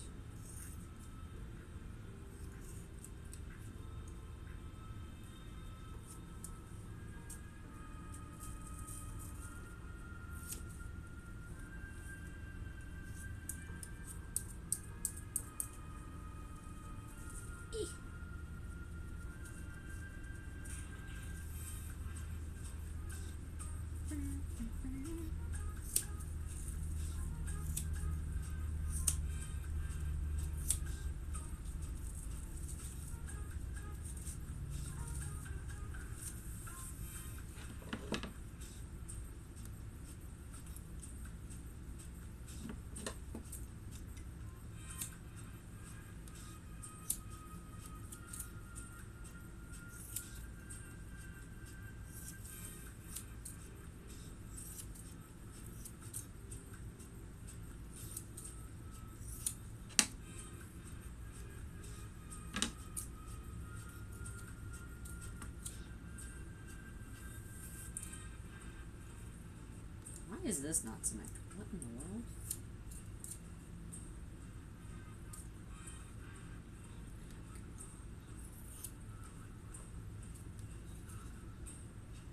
Why is this not symmetrical? What in the world?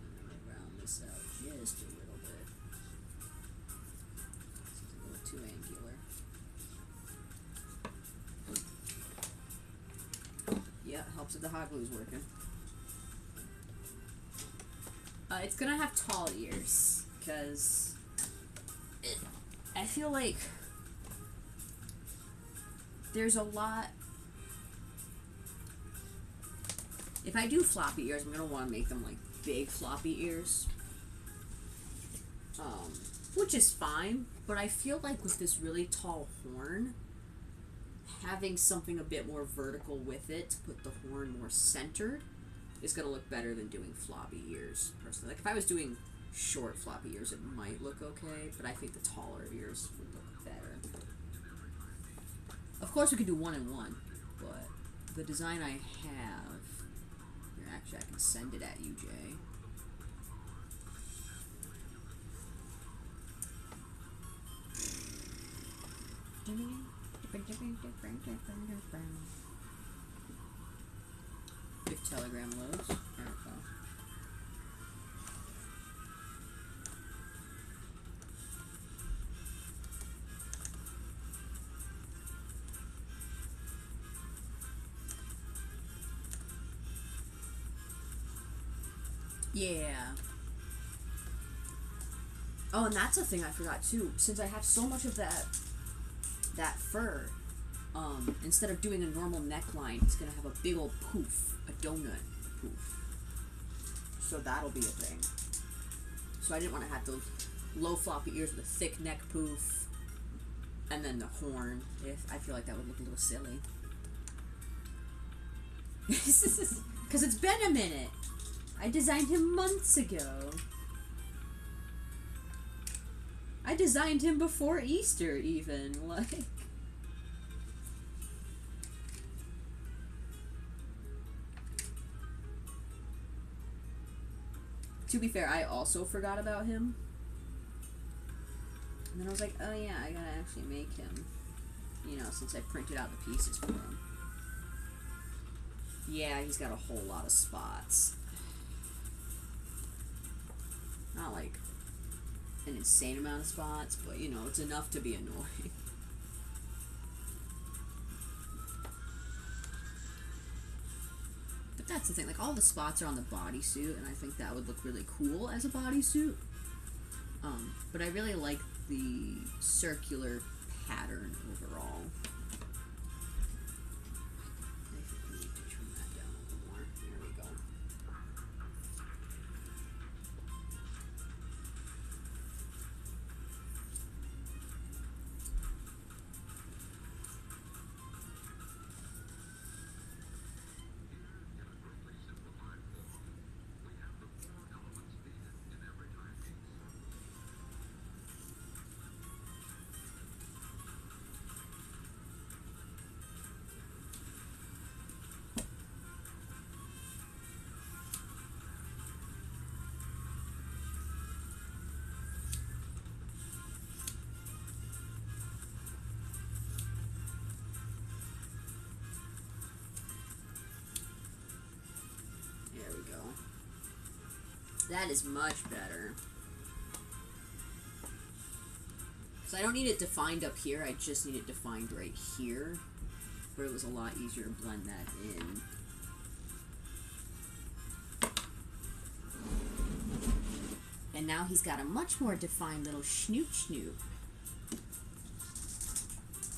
And then we'll round this out just a little bit. This is a little too angular. Yeah, helps if the hot glue's working. It's gonna have tall ears, because I feel like there's a lot. If I do floppy ears, I'm going to want to make them like big floppy ears. Which is fine, but I feel like with this really tall horn, having something a bit more vertical with it to put the horn more centered is going to look better than doing floppy ears, personally. Like, if I was doing short floppy ears, it might look okay, but I think the taller ears would look better. Of course, we could do 1 and 1, but the design I have... Here, actually, I can send it at you, Jay. If Telegram loads. There we go. Yeah. Oh, and that's a thing I forgot too. Since I have so much of that fur, instead of doing a normal neckline, it's gonna have a big old poof, a donut poof. So that'll be a thing. So I didn't want to have those low floppy ears with a thick neck poof, and then the horn. I feel like that would look a little silly. Because it's been a minute. I designed him months ago. I designed him before Easter, even. Like... To be fair, I also forgot about him. And then I was like, oh yeah, I gotta actually make him. You know, since I printed out the pieces for him. Yeah, he's got a whole lot of spots. Not like an insane amount of spots, but you know, it's enough to be annoying. But that's the thing, like all the spots are on the bodysuit, and I think that would look really cool as a bodysuit. But I really like the circular pattern overall. I think we need to trim that down a little more. There we go. That is much better. So I don't need it defined up here, I just need it defined right here, where it was a lot easier to blend that in. And now he's got a much more defined little snoot.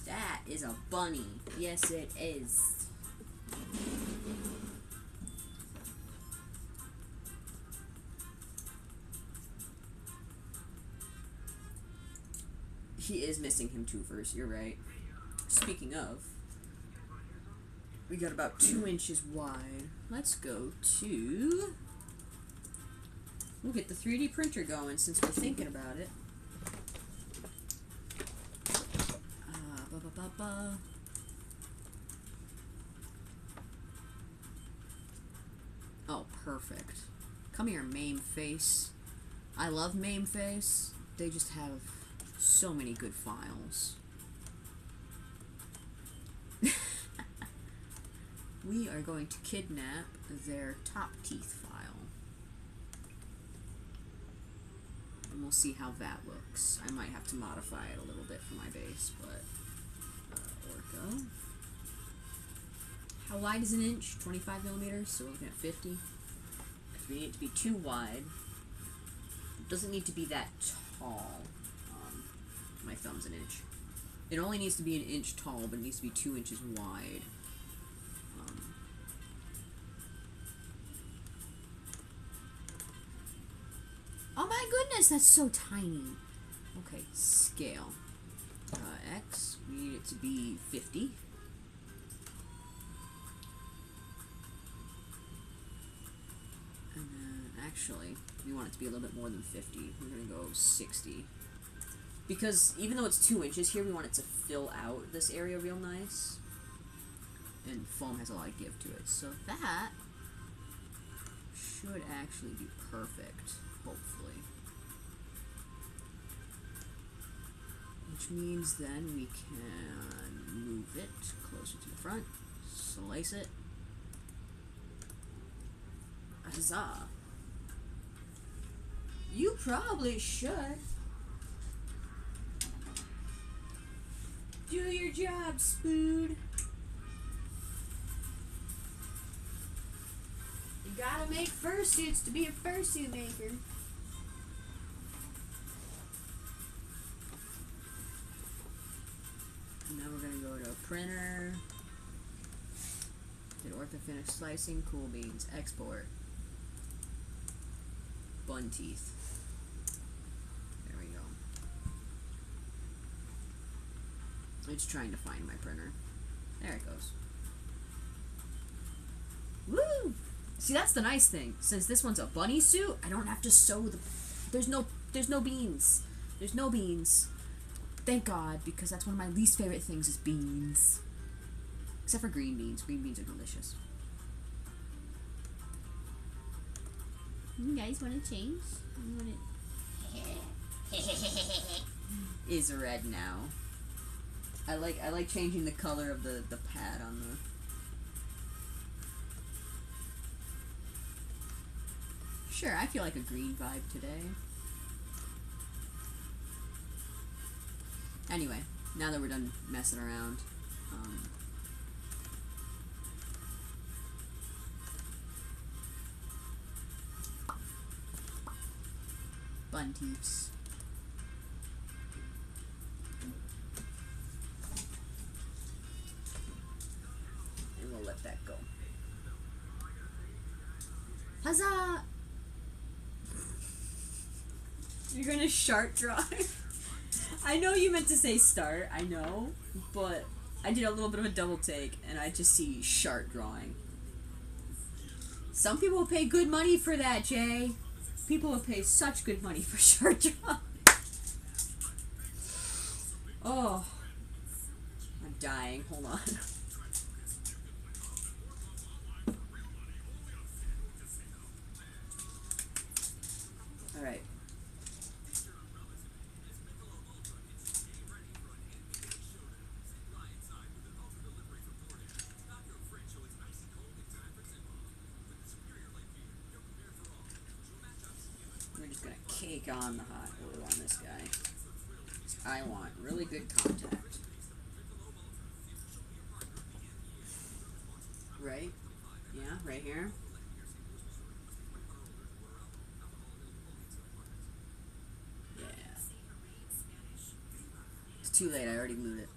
That is a bunny. Yes, it is. He is missing him twofers, you're right. Speaking of, we got about 2 inches wide. Let's go to... We'll get the 3D printer going since we're thinking about it. Oh, perfect. Come here, Mame Face. I love Mame Face. They just have so many good files. We are going to kidnap their top teeth file. And we'll see how that looks. I might have to modify it a little bit for my base, but Orca. How wide is an inch? 25 millimeters, so we're looking at 50. Because we need it to be too wide. It doesn't need to be that tall. My thumb's an inch. It only needs to be 1 inch tall, but it needs to be 2 inches wide. Oh my goodness, that's so tiny. Okay, scale. X, we need it to be 50. And then, actually, we want it to be a little bit more than 50. We're going to go 60. Because even though it's 2 inches here, we want it to fill out this area real nice. And foam has a lot of give to it. So that should actually be perfect, hopefully. Which means then we can move it closer to the front, slice it. Huzzah. You probably should. Do your job, Spood. You gotta make fursuits to be a fursuit maker. And now we're gonna go to printer. Did orthofinish slicing, cool beans, export. Bun teeth. There we go. It's trying to find my printer. There it goes. Woo! See, that's the nice thing. Since this one's a bunny suit, I don't have to sew the... There's no beans. There's no beans. Thank God, because that's one of my least favorite things is beans. Except for green beans. Green beans are delicious. You guys want to change? You want it... is red now. I like changing the color of the pad on the... Sure, I feel like a green vibe today. Anyway, now that we're done messing around, bun teeps. And we'll let that go. Huzzah! You're gonna sharp draw. I know you meant to say start, I know, but I did a little bit of a double take and I just see sharp drawing. Some people will pay good money for that, Jay. People will pay such good money for sharp drawing. Oh, I'm dying. Hold on. All right. We're just gonna cake on the hot glue on this guy. I want really good contact. Right? Yeah, right here. Yeah. It's too late, I already glued it.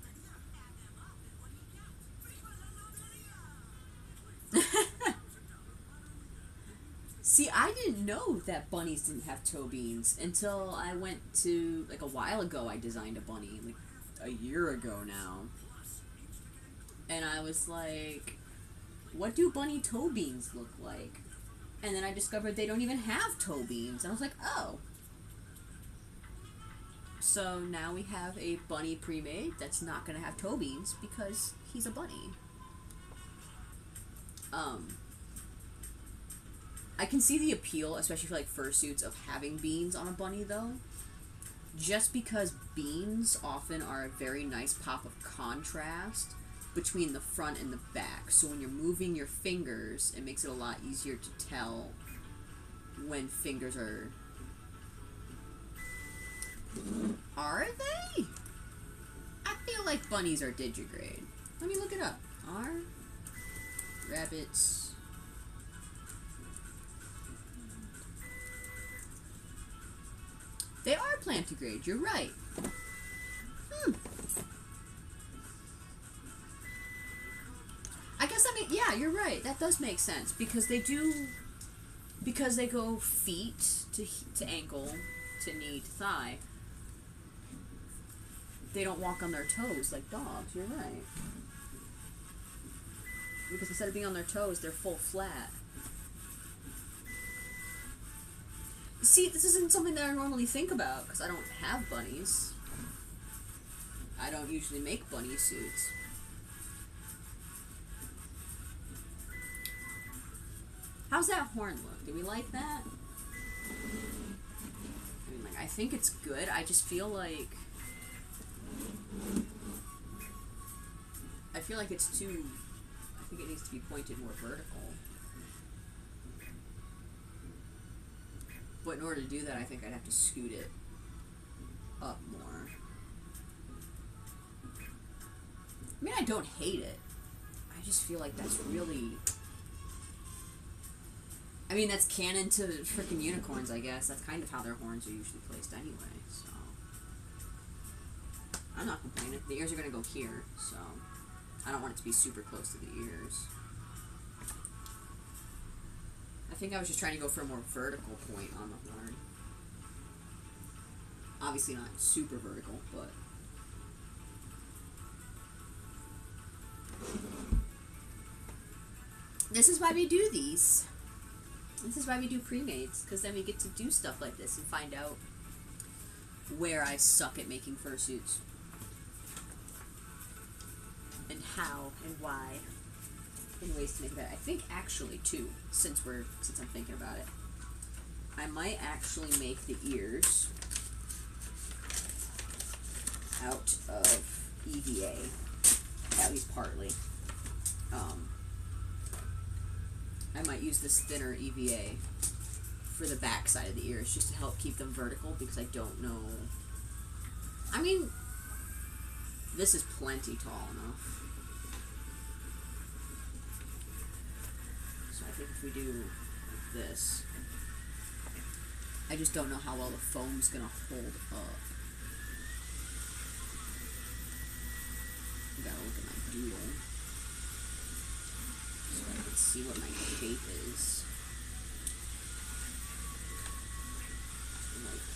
See, I didn't know that bunnies didn't have toe beans until I went to, like, a while ago I designed a bunny, like, a year ago now. And I was like, what do bunny toe beans look like? And then I discovered they don't even have toe beans. And I was like, oh. So now we have a bunny pre-made that's not going to have toe beans because he's a bunny. I can see the appeal, especially for like fursuits, of having beans on a bunny though. Just because beans often are a very nice pop of contrast between the front and the back. So when you're moving your fingers, it makes it a lot easier to tell when fingers are... Are they? I feel like bunnies are digigrade. Let me look it up. Are rabbits... They are plantigrade, you're right. Yeah, you're right. That does make sense because they go feet to ankle to knee to thigh. They don't walk on their toes like dogs. You're right. Because instead of being on their toes, they're full flat. See, this isn't something that I normally think about because I don't have bunnies. I don't usually make bunny suits. How's that horn look? Do we like that? I mean, like, I think it's good. I just feel like... I feel like it's too... I think it needs to be pointed more vertical. But in order to do that, I think I'd have to scoot it up more. I mean, I don't hate it. I just feel like that's really... I mean, that's canon to freaking unicorns, I guess. That's kind of how their horns are usually placed anyway, so... I'm not complaining. The ears are going to go here, so... I don't want it to be super close to the ears. I think I was just trying to go for a more vertical point on the horn. Obviously not super vertical, but... This is why we do these. This is why we do pre-mades, because then we get to do stuff like this and find out where I suck at making fursuits. And how and why. And ways to make that. I think actually too, since I'm thinking about it, I might actually make the ears out of EVA, at least partly. I might use this thinner EVA for the back side of the ears just to help keep them vertical because I don't know. I mean, this is plenty tall enough. So I think if we do like this, I just don't know how well the foam's gonna hold up. I gotta look at my doodle so I can see what my shape is. Like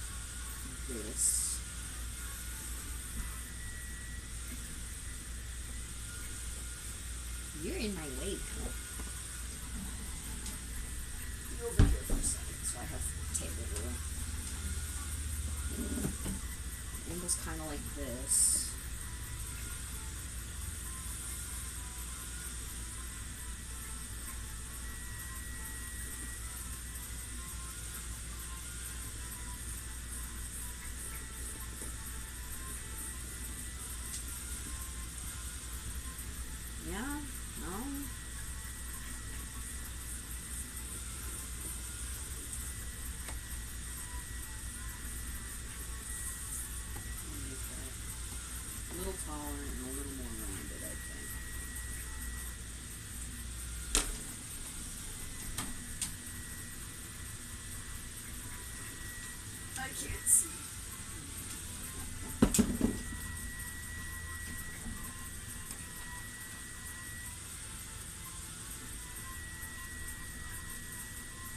this. You're in my way now. Go over here for a second so I have table rule. Angle's kind of like this. Taller and a little more rounded, I think. I can't see.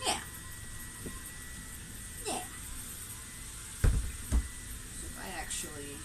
Yeah. Yeah. So if I actually...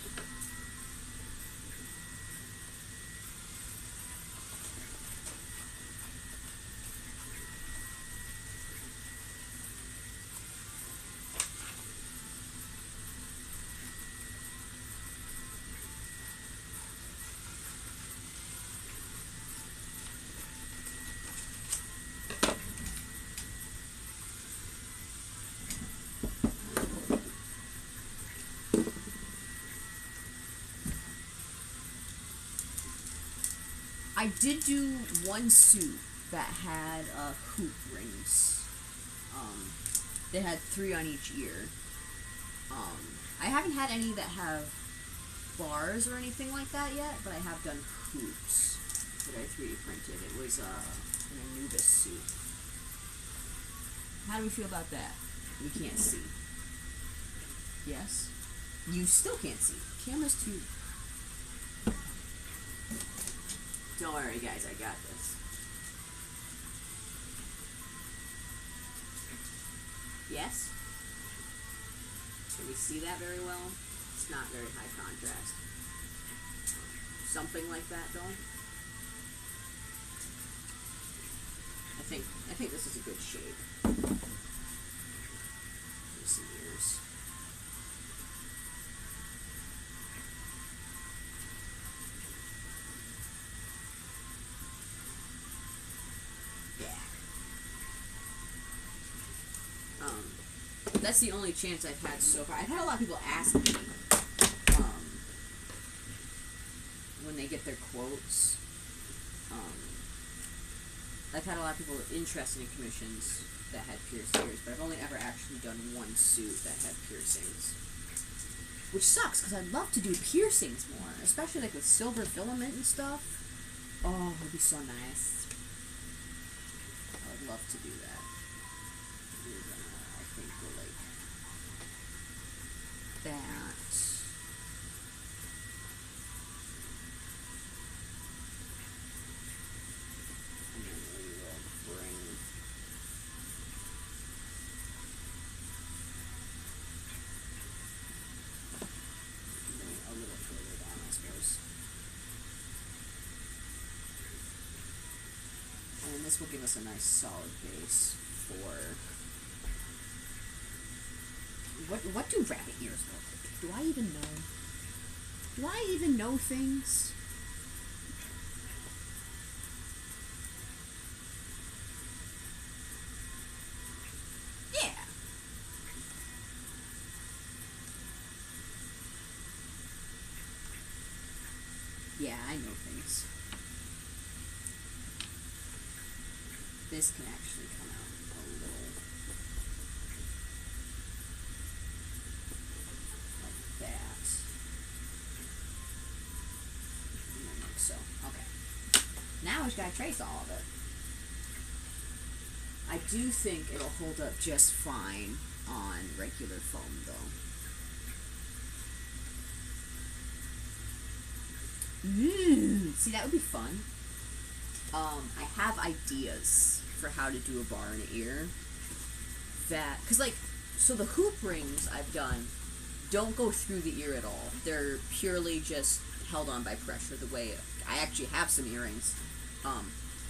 I did do one suit that had hoop rings. They had 3 on each ear. I haven't had any that have bars or anything like that yet, but I have done hoops that I 3D printed. It was an Anubis suit. How do we feel about that? We can't see. Yes? You still can't see. Camera's too... Don't worry, guys, I got this. Yes? Can we see that very well? It's not very high contrast. Something like that, though. I think this is a good shape. Here's some ears. That's the only chance I've had so far. I've had a lot of people ask me when they get their quotes. I've had a lot of people interested in commissions that had pierced ears, but I've only ever actually done one suit that had piercings. Which sucks, because I'd love to do piercings more, especially like with silver filament and stuff. Oh, it would be so nice. I would love to do that. We're gonna, I think, go like that. And then we will bring a little further down, I suppose. And then this will give us a nice solid base for... What do rabbit ears look like? Do I even know? Do I even know things? Yeah. Yeah, I know things. This can actually come out a little like that. Like so. Okay. Now I just gotta trace all of it. I do think it'll hold up just fine on regular foam, though. See, that would be fun. I have ideas for how to do a bar and an ear. That, cause like, so the hoop rings I've done don't go through the ear at all. They're purely just held on by pressure. The way I actually have some earrings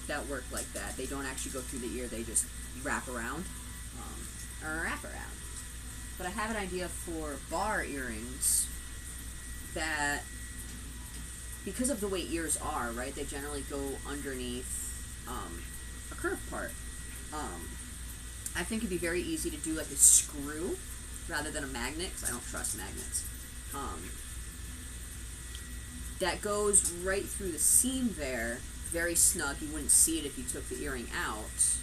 that work like that. They don't actually go through the ear. They just wrap around, or wrap around. But I have an idea for bar earrings that, because of the way ears are, right, they generally go underneath a curved part. I think it'd be very easy to do like a screw rather than a magnet, because I don't trust magnets. That goes right through the seam there, very snug. You wouldn't see it if you took the earring out,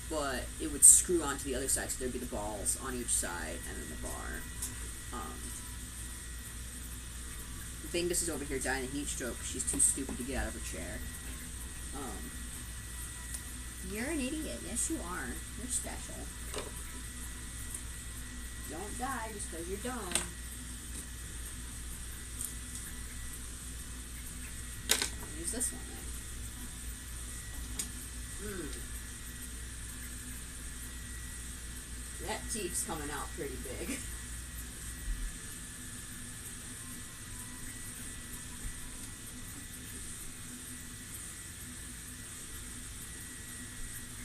but it would screw onto the other side, so there'd be the balls on each side and then the bar. Bingus is over here dying a heat stroke because she's too stupid to get out of her chair. You're an idiot. Yes, you are. You're special. Don't die just because you're dumb. I'll use this one then. That teeth's coming out pretty big.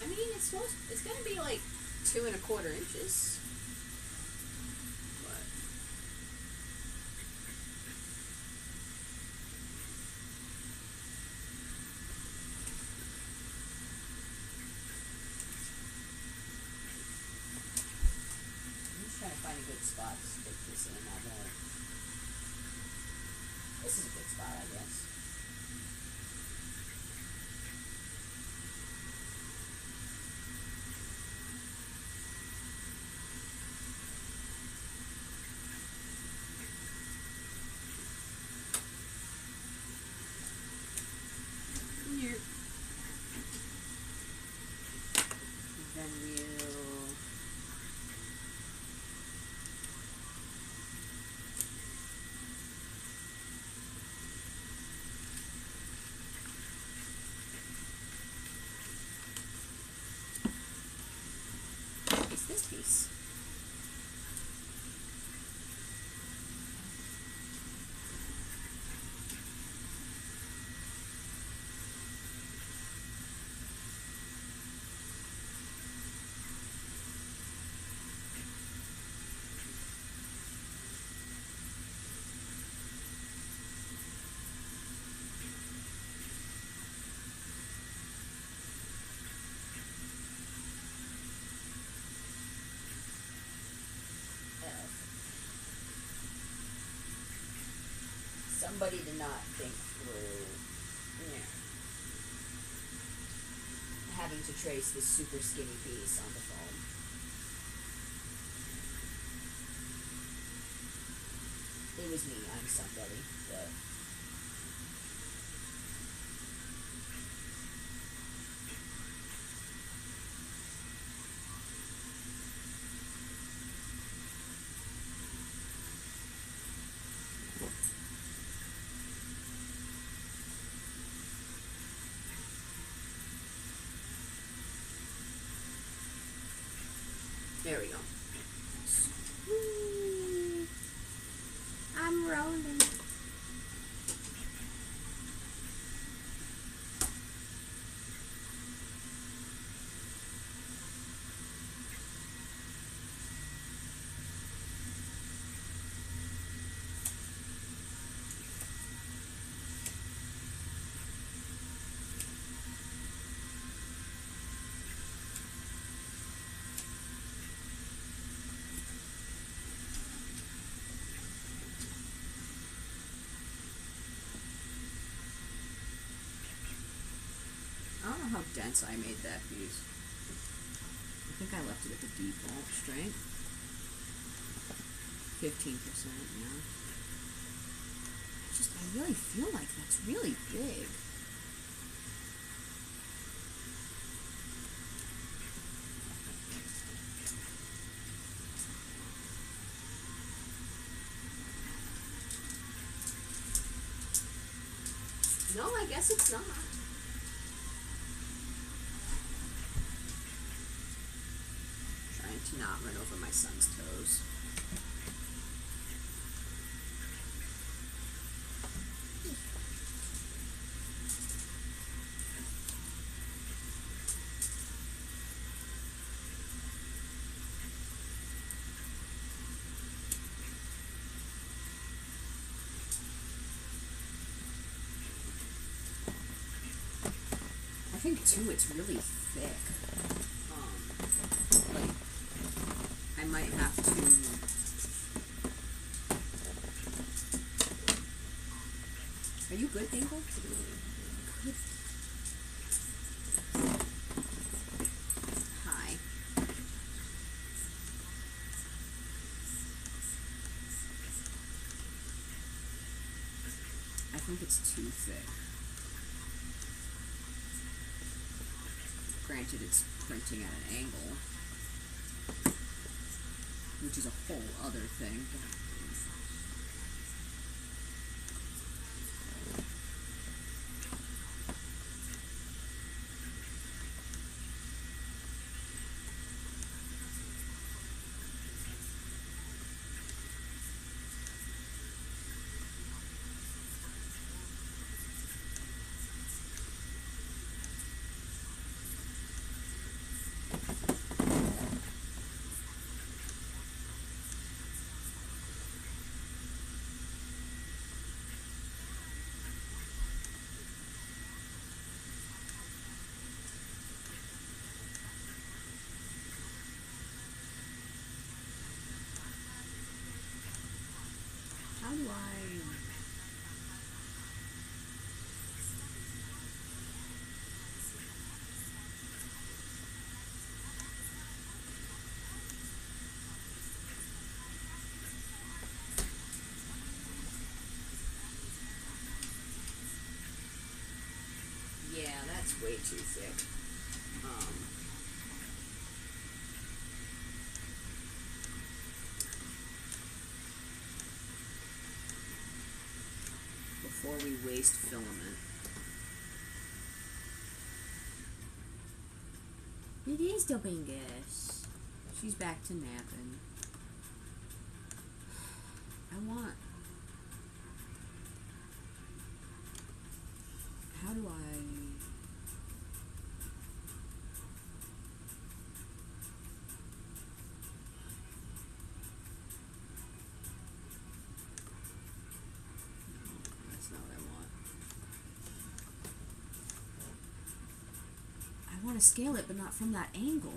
I mean, it's gonna be like 2 1/4 inches. But I'm just trying to find a good spot to stick this in. This is a good spot, I guess. Then we'll somebody to not think through, having to trace this super skinny piece on the foam. It was me, I'm somebody, but... There we go. Sweet. I'm rolling. I don't know how dense I made that piece. I think I left it at the default strength. 15%, yeah. I really feel like that's really big. No, I guess it's not. Trying to not run over my son's toes. I think too, it's really thick. Like, I might have to. Are you good, Dingle? Good. Hi. I think it's too thick. Granted, it's printing at an angle, which is a whole other thing. How do I... Yeah, that's way too thick. Before we waste filament. It is the bingus. She's back to napping. I want... How do I... I want to scale it, but not from that angle.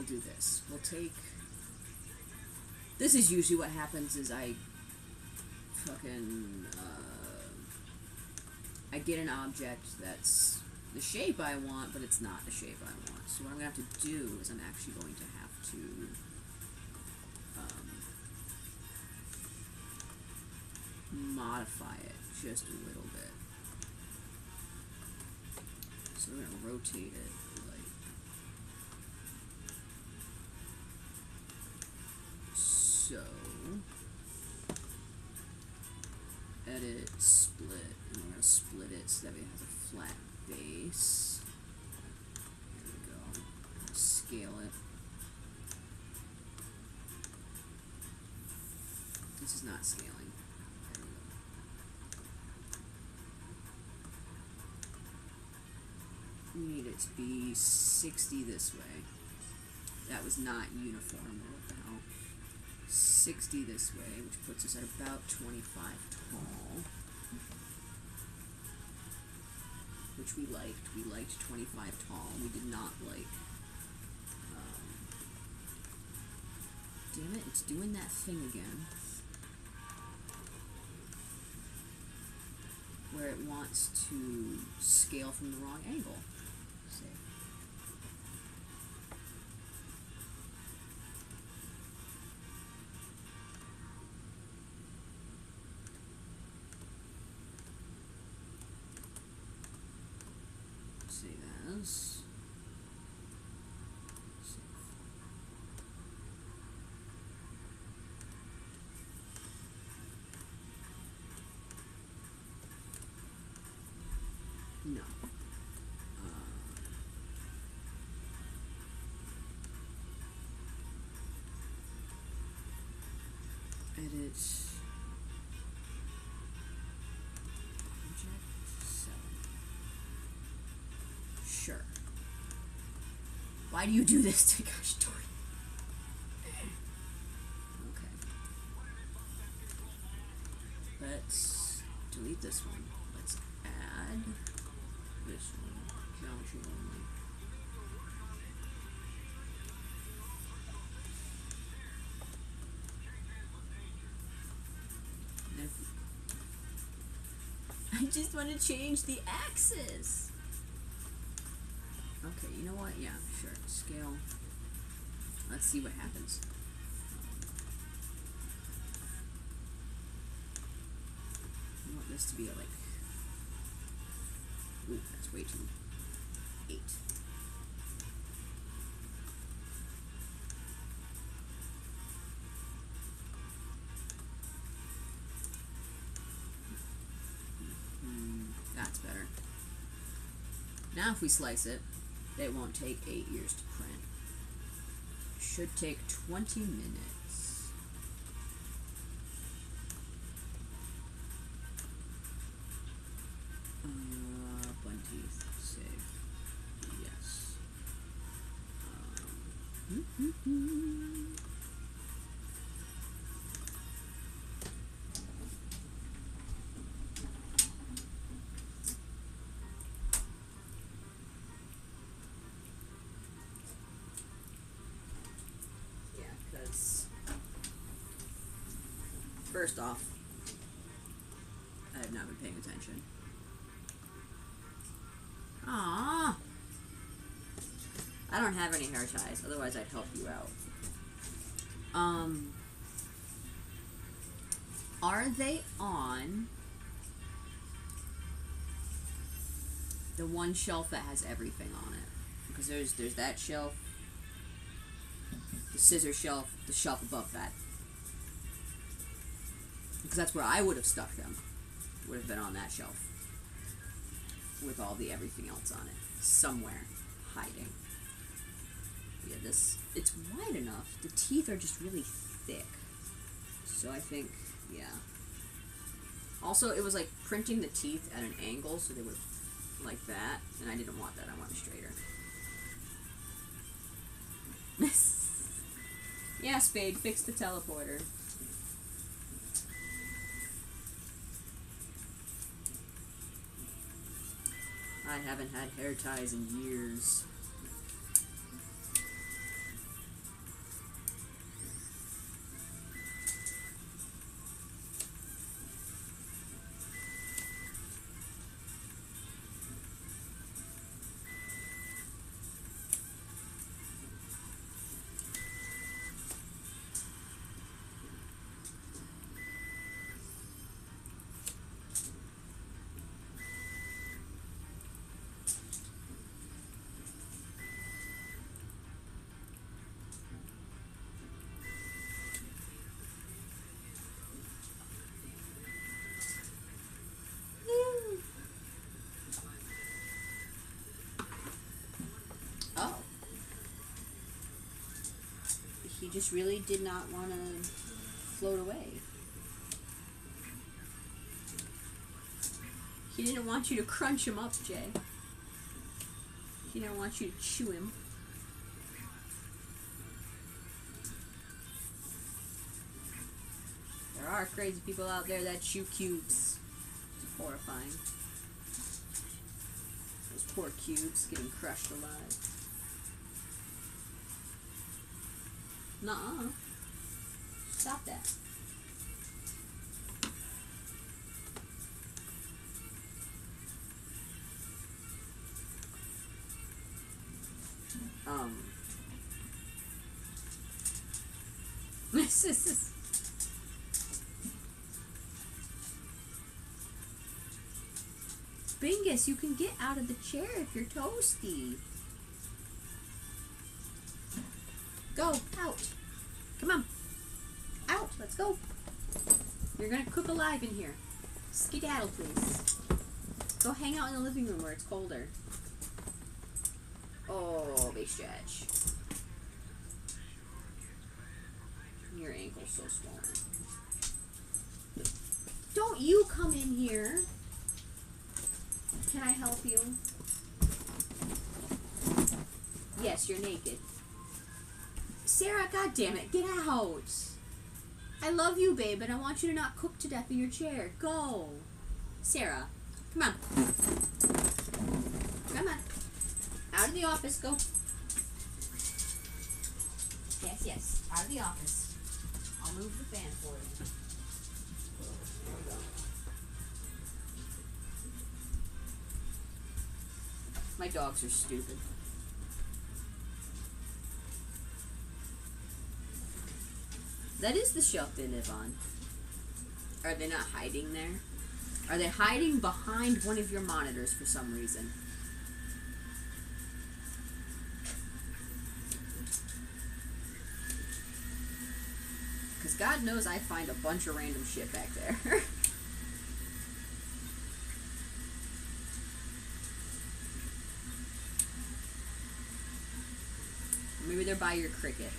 we'll do this. We'll take... This is usually what happens is I fucking... I get an object that's the shape I want, but it's not the shape I want. So what I'm going to have to do is I'm actually going to have to modify it just a little bit. So we're going to rotate it like so. Edit, split, and we're going to split it so that it has a flat base. There we go. Scale it. This is not scaling. There we go. We need it to be 60 this way. That was not uniform. What the hell? 60 this way, which puts us at about 25 tall. Which we liked. We liked 25 tall. We did not like... damn it, it's doing that thing again. Where it wants to scale from the wrong angle. See? Save as. No. Edit. Object 7. Sure. Why do you do this to gosh darn it. Okay. Let's delete this one. Let's add this one, geometry only. I just want to change the axis. Okay, you know what? Yeah, sure. Scale. Let's see what happens. I want this to be like... Ooh, that's way too... 8. That's better. Now if we slice it, it won't take 8 years to print. Should take 20 minutes. Bunty, save. Yes. Yeah, because first off, I have not been paying attention. Aww. I don't have any hair ties, otherwise I'd help you out. Are they on the one shelf that has everything on it? Because there's that shelf, the scissor shelf, the shelf above that. Because that's where I would have stuck them. Would have been on that shelf. With all the everything else on it. Somewhere. Hiding. Yeah, this... It's wide enough. The teeth are just really thick. So I think... Yeah. Also, it was like printing the teeth at an angle, so they were like that. And I didn't want that. I wanted straighter. Yeah, Spade. Fix the teleporter. I haven't had hair ties in years. just really did not want to float away. He didn't want you to crunch him up, Jay. He didn't want you to chew him. There are crazy people out there that chew cubes. It's horrifying. Those poor cubes getting crushed alive. Nuh-uh. Stop that. Bingus, you can get out of the chair if you're toasty. Go, out. Come on. Out, let's go. You're gonna cook alive in here. Skedaddle, please. Go hang out in the living room where it's colder. Oh, big stretch. Your ankle's so swollen. Don't you come in here. Can I help you? Yes, you're naked. Sarah, goddammit, get out. I love you, babe, but I want you to not cook to death in your chair. Go. Sarah, come on. Come on. Out of the office, go. Yes, yes, out of the office. I'll move the fan for you. There we go. My dogs are stupid. That is the shelf they live on. Are they not hiding there? Are they hiding behind one of your monitors for some reason? Because God knows I find a bunch of random shit back there. Maybe they're by your cricket.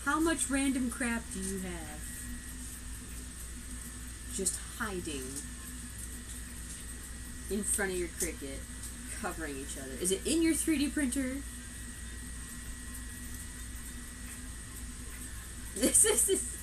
How much random crap do you have? Just hiding in front of your cricket, covering each other. Is it in your 3D printer? This is...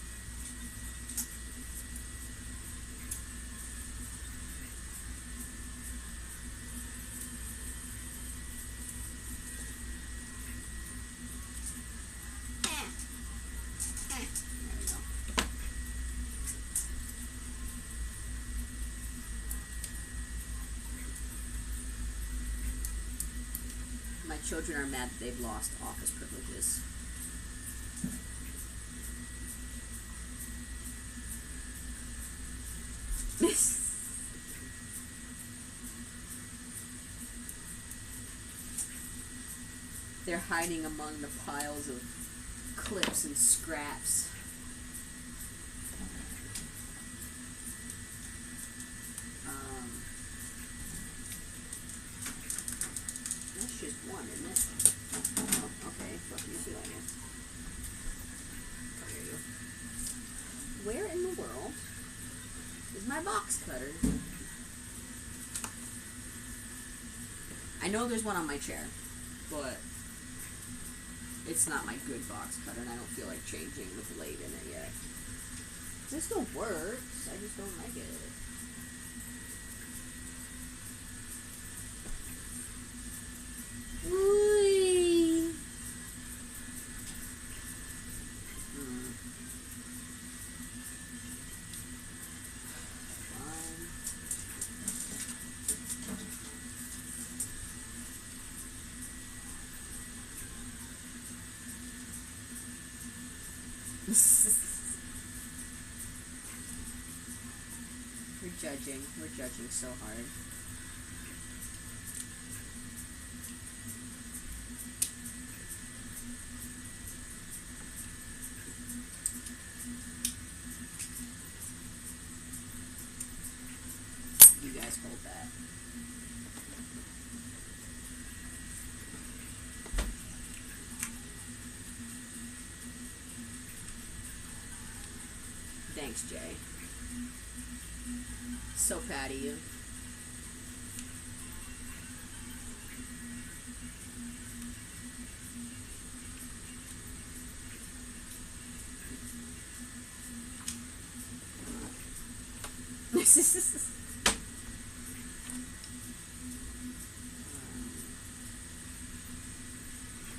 My children are mad that they've lost office privileges. They're hiding among the piles of clips and scraps. That's just one, isn't it? Oh, okay, fuck you too, I guess. Oh, there you go. Where in the world is my box cutter? I know there's one on my chair, but it's not my good box cutter, and I don't feel like changing the blade in it yet. It still works, I just don't like it. Whee! We're judging so hard. You guys hold that. Thanks, Jay. So proud of you.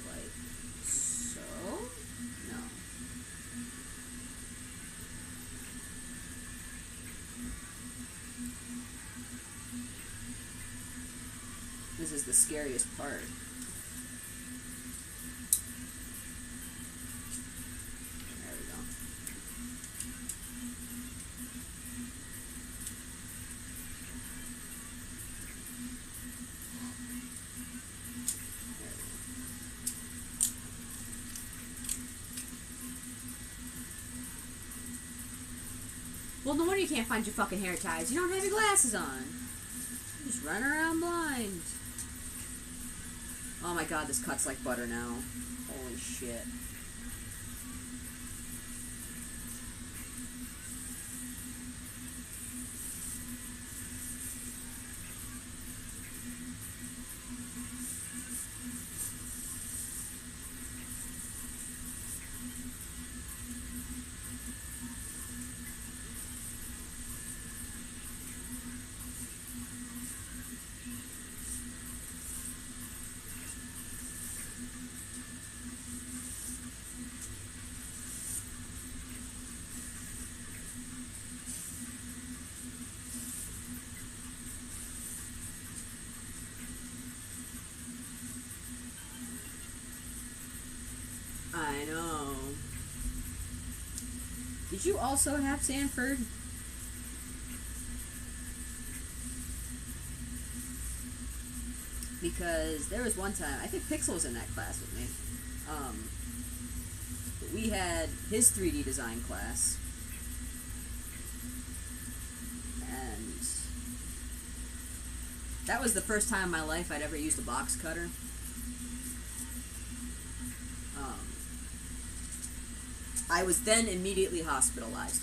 Like so? No. This is the scariest part. There we go. Well, no wonder you can't find your fucking hair ties. You don't have your glasses on. You just run around blind. Oh my god, this cuts like butter now. Holy shit. I know. Did you also have Sanford? Because there was one time, I think Pixel was in that class with me. We had his 3D design class. And that was the first time in my life I'd ever used a box cutter. I was then immediately hospitalized.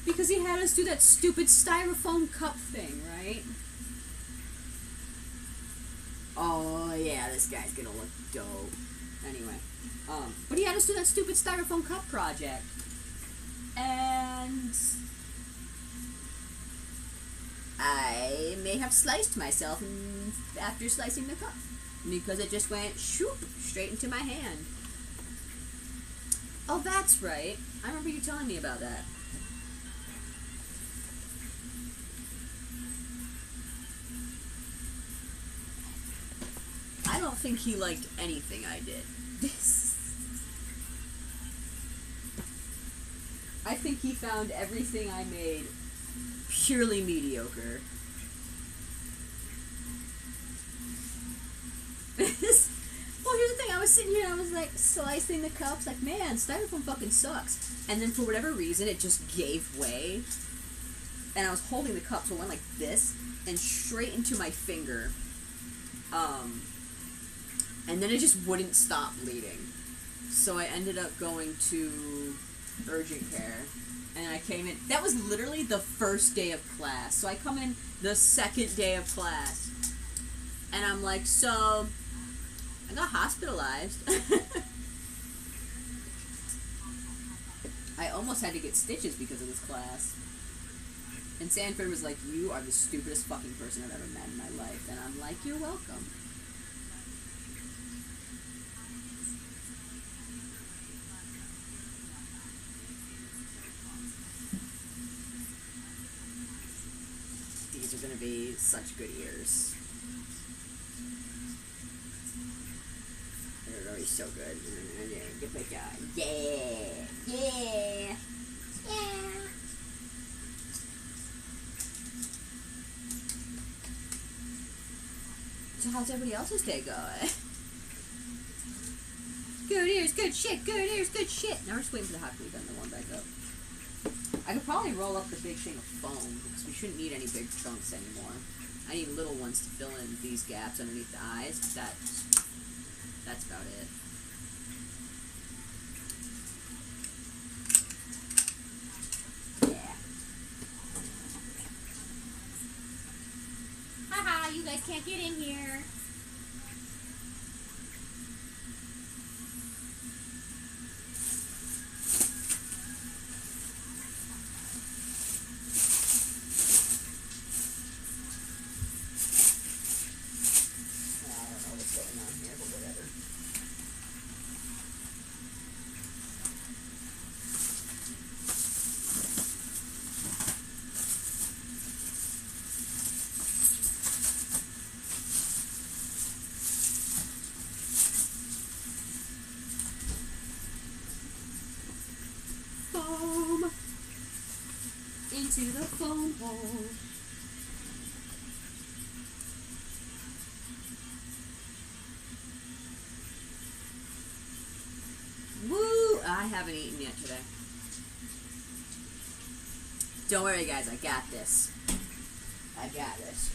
Because he had us do that stupid styrofoam cup thing, right? Oh yeah, this guy's gonna look dope. Anyway, but he had us do that stupid styrofoam cup project, and I may have sliced myself after slicing the cup because it just went shoop straight into my hand. Oh, that's right. I remember you telling me about that. I don't think he liked anything I did. I think he found everything I made purely mediocre. Well, here's the thing. I was sitting here and I was like slicing the cups, like, man, styrofoam fucking sucks. And then for whatever reason, it just gave way. And I was holding the cup, so it went like this and straight into my finger. And then it just wouldn't stop bleeding. So I ended up going to urgent care. And I came in. That was literally the first day of class. So I come in the second day of class. And I'm like, so I got hospitalized. I almost had to get stitches because of this class. And Sanford was like, you are the stupidest fucking person I've ever met in my life. And I'm like, you're welcome. These are going to be such good ears. They're really so good. Yeah! Yeah! Yeah! So how's everybody else's day going? Good ears, good shit, good ears, good shit. Now we're just waiting for the hot glue gun to warm back up. I could probably roll up the big thing of foam because we shouldn't need any big chunks anymore. I need little ones to fill in these gaps underneath the eyes. That's about it. Yeah. Haha, you guys can't get in here. Foam into the foam hole. Woo! I haven't eaten yet today. Don't worry, guys. I got this. I got this.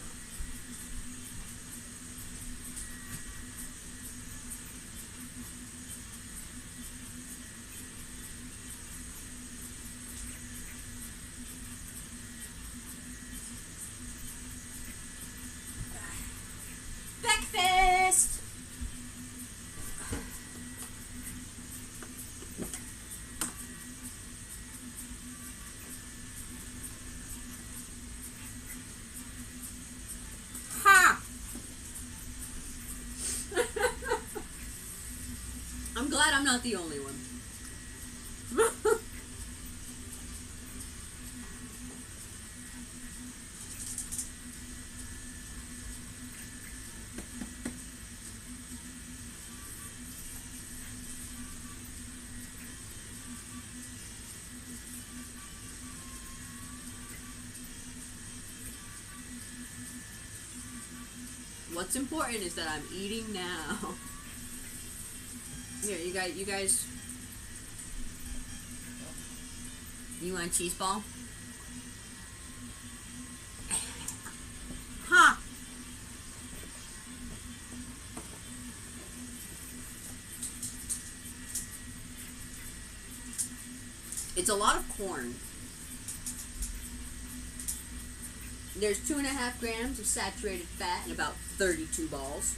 Breakfast! Ha! I'm glad I'm not the only one. What's important is that I'm eating now. Here, you guys, you want a cheese ball? Ha! It's a lot of corn. There's 2.5 grams of saturated fat and about 32 balls.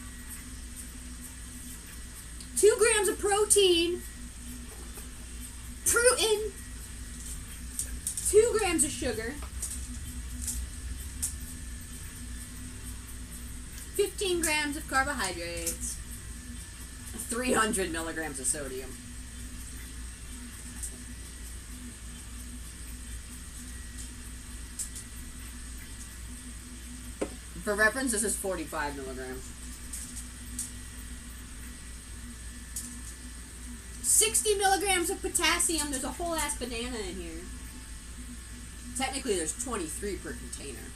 2 grams of protein. 2 grams of sugar. 15 grams of carbohydrates. 300 milligrams of sodium. For reference, this is 45 milligrams. 60 milligrams of potassium. There's a whole ass banana in here. Technically, there's 23 per container.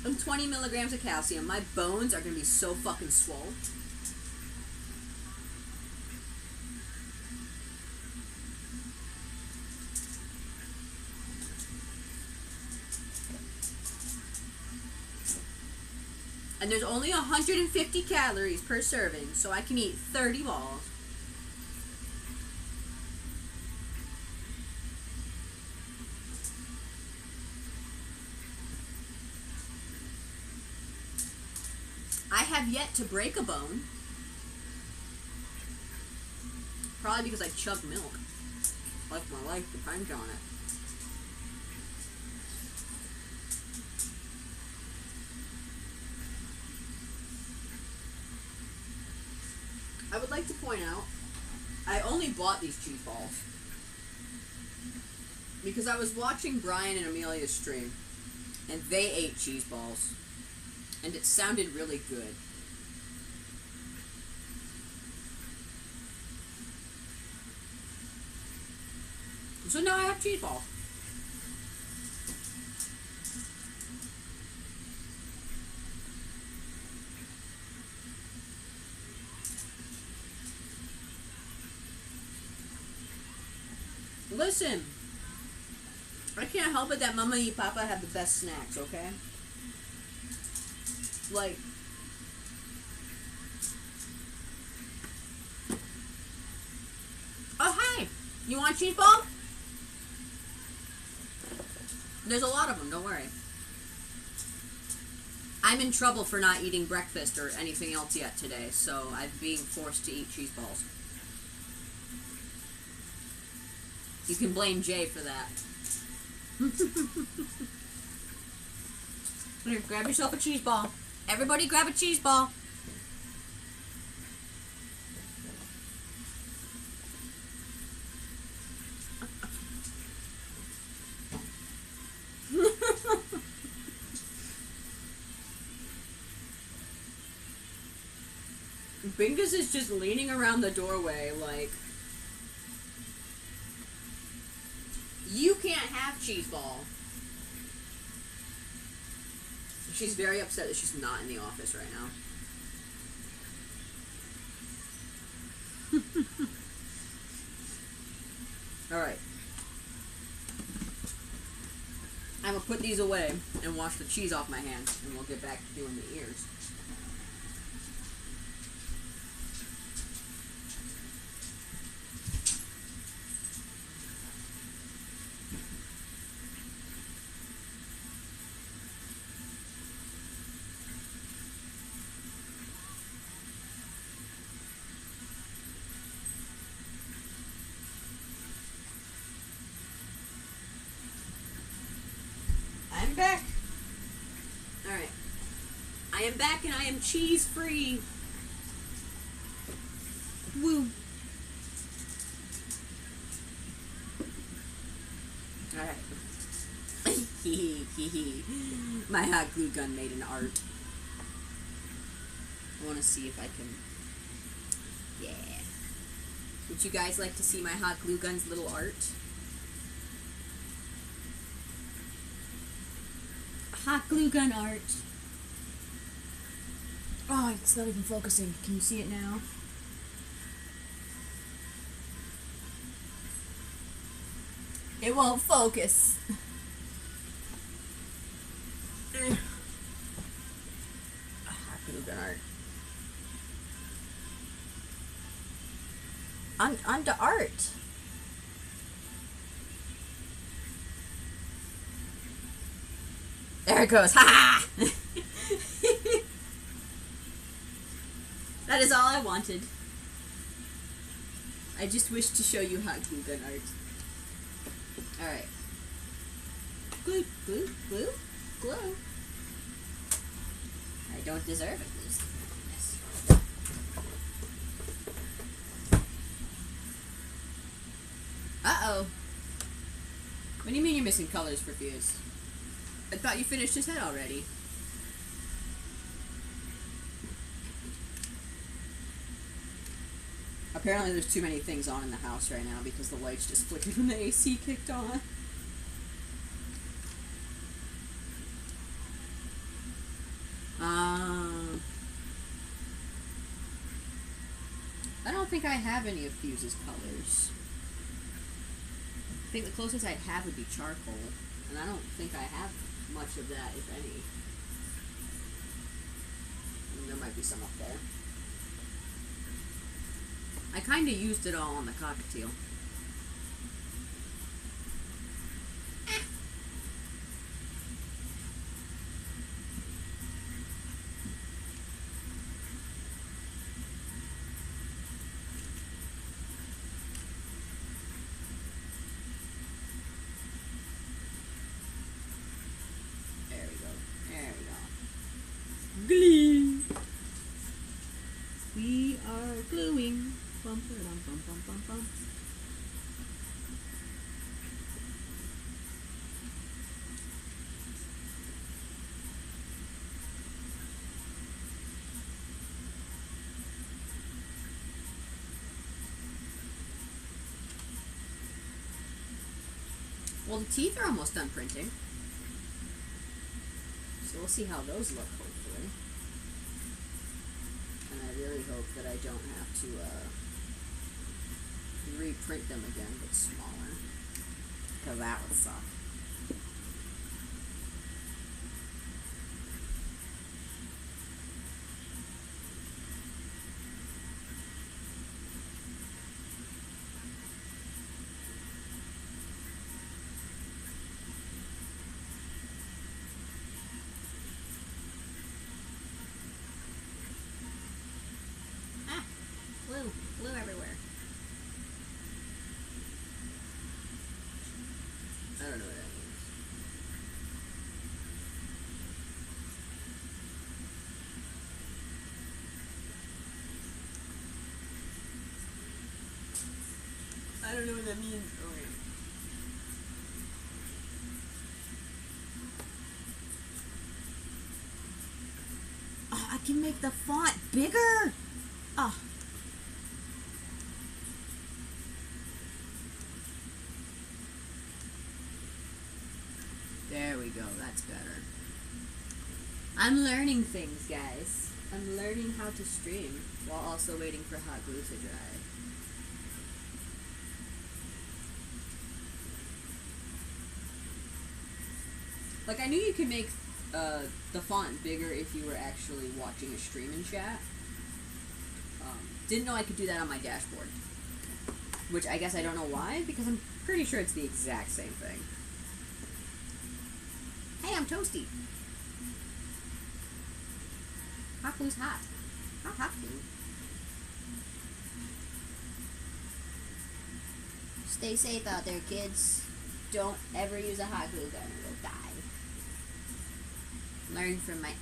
And 20 milligrams of calcium. My bones are going to be so fucking swole. And there's only 150 calories per serving, so I can eat 30 balls. I have yet to break a bone. Probably because I chug milk. Like my life depends on it. I would like to point out, I only bought these cheese balls because I was watching Brian and Amelia's stream, and they ate cheese balls, and it sounded really good. So now I have cheese balls. Listen, I can't help it that Mama and Papa have the best snacks, okay? Like, oh, hi! You want cheese ball? There's a lot of them, don't worry. I'm in trouble for not eating breakfast or anything else yet today, so I'm being forced to eat cheese balls. You can blame Jay for that. Here, grab yourself a cheese ball. Everybody grab a cheese ball. Bingus is just leaning around the doorway like, you can't have cheese ball. She's very upset that she's not in the office right now. Alright. I'm gonna put these away and wash the cheese off my hands, and we'll get back to doing the ears. I'm back. Alright. I am back and I am cheese free. Woo. Alright. My hot glue gun made an art. I want to see if I can. Yeah. Would you guys like to see my hot glue gun's little art? Hot glue gun art. Oh, it's not even focusing. Can you see it now? It won't focus. Hot glue gun art. On to art. There it goes. Ha ha! That is all I wanted. I just wished to show you hot glue gun art. Alright. Glue, glue, glue, glue. I don't deserve it. Uh-oh. What do you mean you're missing colors for Fuse? I thought you finished his head already. Apparently there's too many things on in the house right now because the lights just flickered when the AC kicked on. I don't think I have any of Fuse's colors. I think the closest I'd have would be charcoal, and I don't think I have much of that, if any. There might be some up there. I kind of used it all on the cockatiel. Glue. We are gluing. Bum, bum, bum, bum, bum, bum. Well, the teeth are almost done printing. So we'll see how those look, hopefully. And I really hope that I don't have to reprint them again, but smaller. because that would suck. Blue everywhere. I don't know what that means. I don't know what that means. Okay. Oh, I can make the font bigger. Oh. There we go, that's better. I'm learning things, guys. I'm learning how to stream while also waiting for hot glue to dry. Like, I knew you could make the font bigger if you were actually watching a stream in chat. Didn't know I could do that on my dashboard. Which I guess I don't know why, because I'm pretty sure it's the exact same thing. Hey, I'm toasty. Hot glue's hot. Hot glue. Stay safe out there, kids. Don't ever use a hot glue gun or you'll die. Learn from my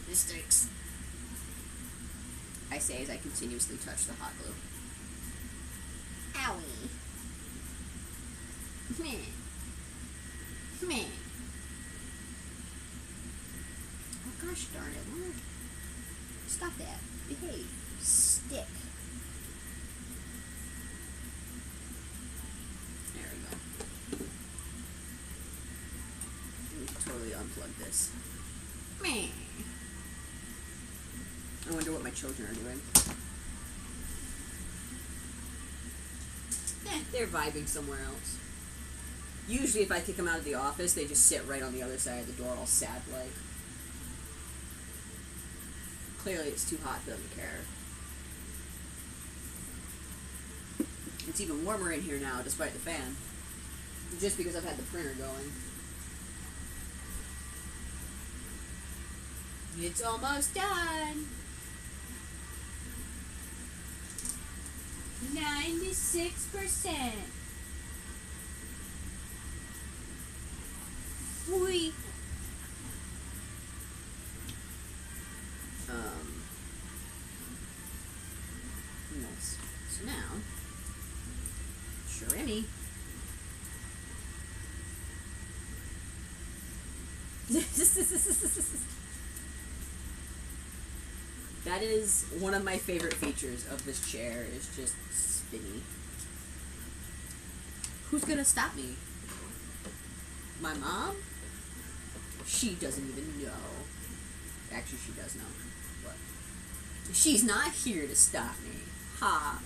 mistakes. I say as I continuously touch the hot glue. Owie. Meh. Meh. Oh gosh darn it. What? Stop that. Behave. Stick. There we go. We can totally unplug this. Meh. I wonder what my children are doing. They're vibing somewhere else. Usually if I kick them out of the office, they just sit right on the other side of the door all sad-like. Clearly it's too hot for them to care. It's even warmer in here now, despite the fan. Just because I've had the printer going. It's almost done! 96%. Whee! Nice. So now, Shiremi. That is one of my favorite features of this chair, is just spinny. Who's gonna stop me? My mom? She doesn't even know. Actually, she does know. But she's not here to stop me. Ha.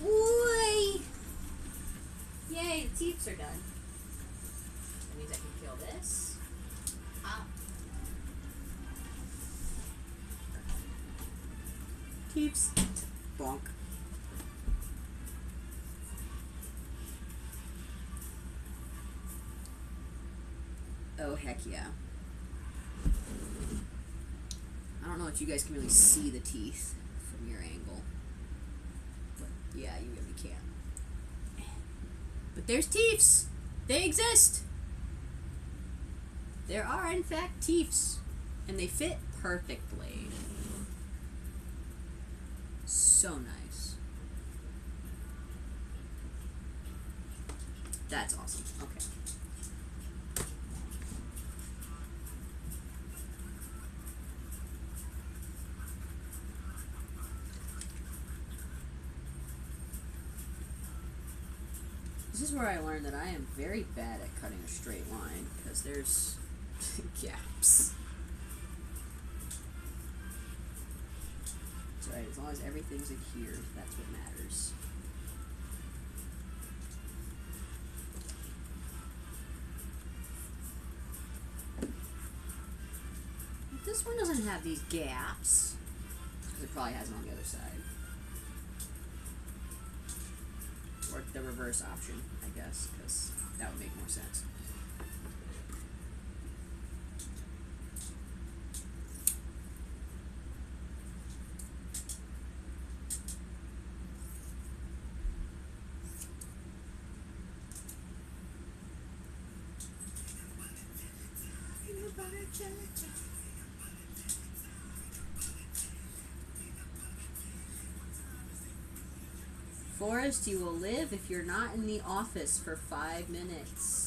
Oi! Yay, the teeps are done. That means I can kill this. Ah. Teeps. Bonk. Oh, heck yeah. I don't know if you guys can really see the teeth from your angle. But yeah, you really can. But there's teeths! They exist! There are, in fact, teeths. And they fit perfectly. So nice. That's awesome. Okay. This is where I learned that I am very bad at cutting a straight line, because there's gaps. It's alright, as long as everything's adhered, that's what matters. This one doesn't have these gaps. Because it probably has them on the other side. Or the reverse option, I guess, because that would make more sense. Forrest, you will live if you're not in the office for 5 minutes.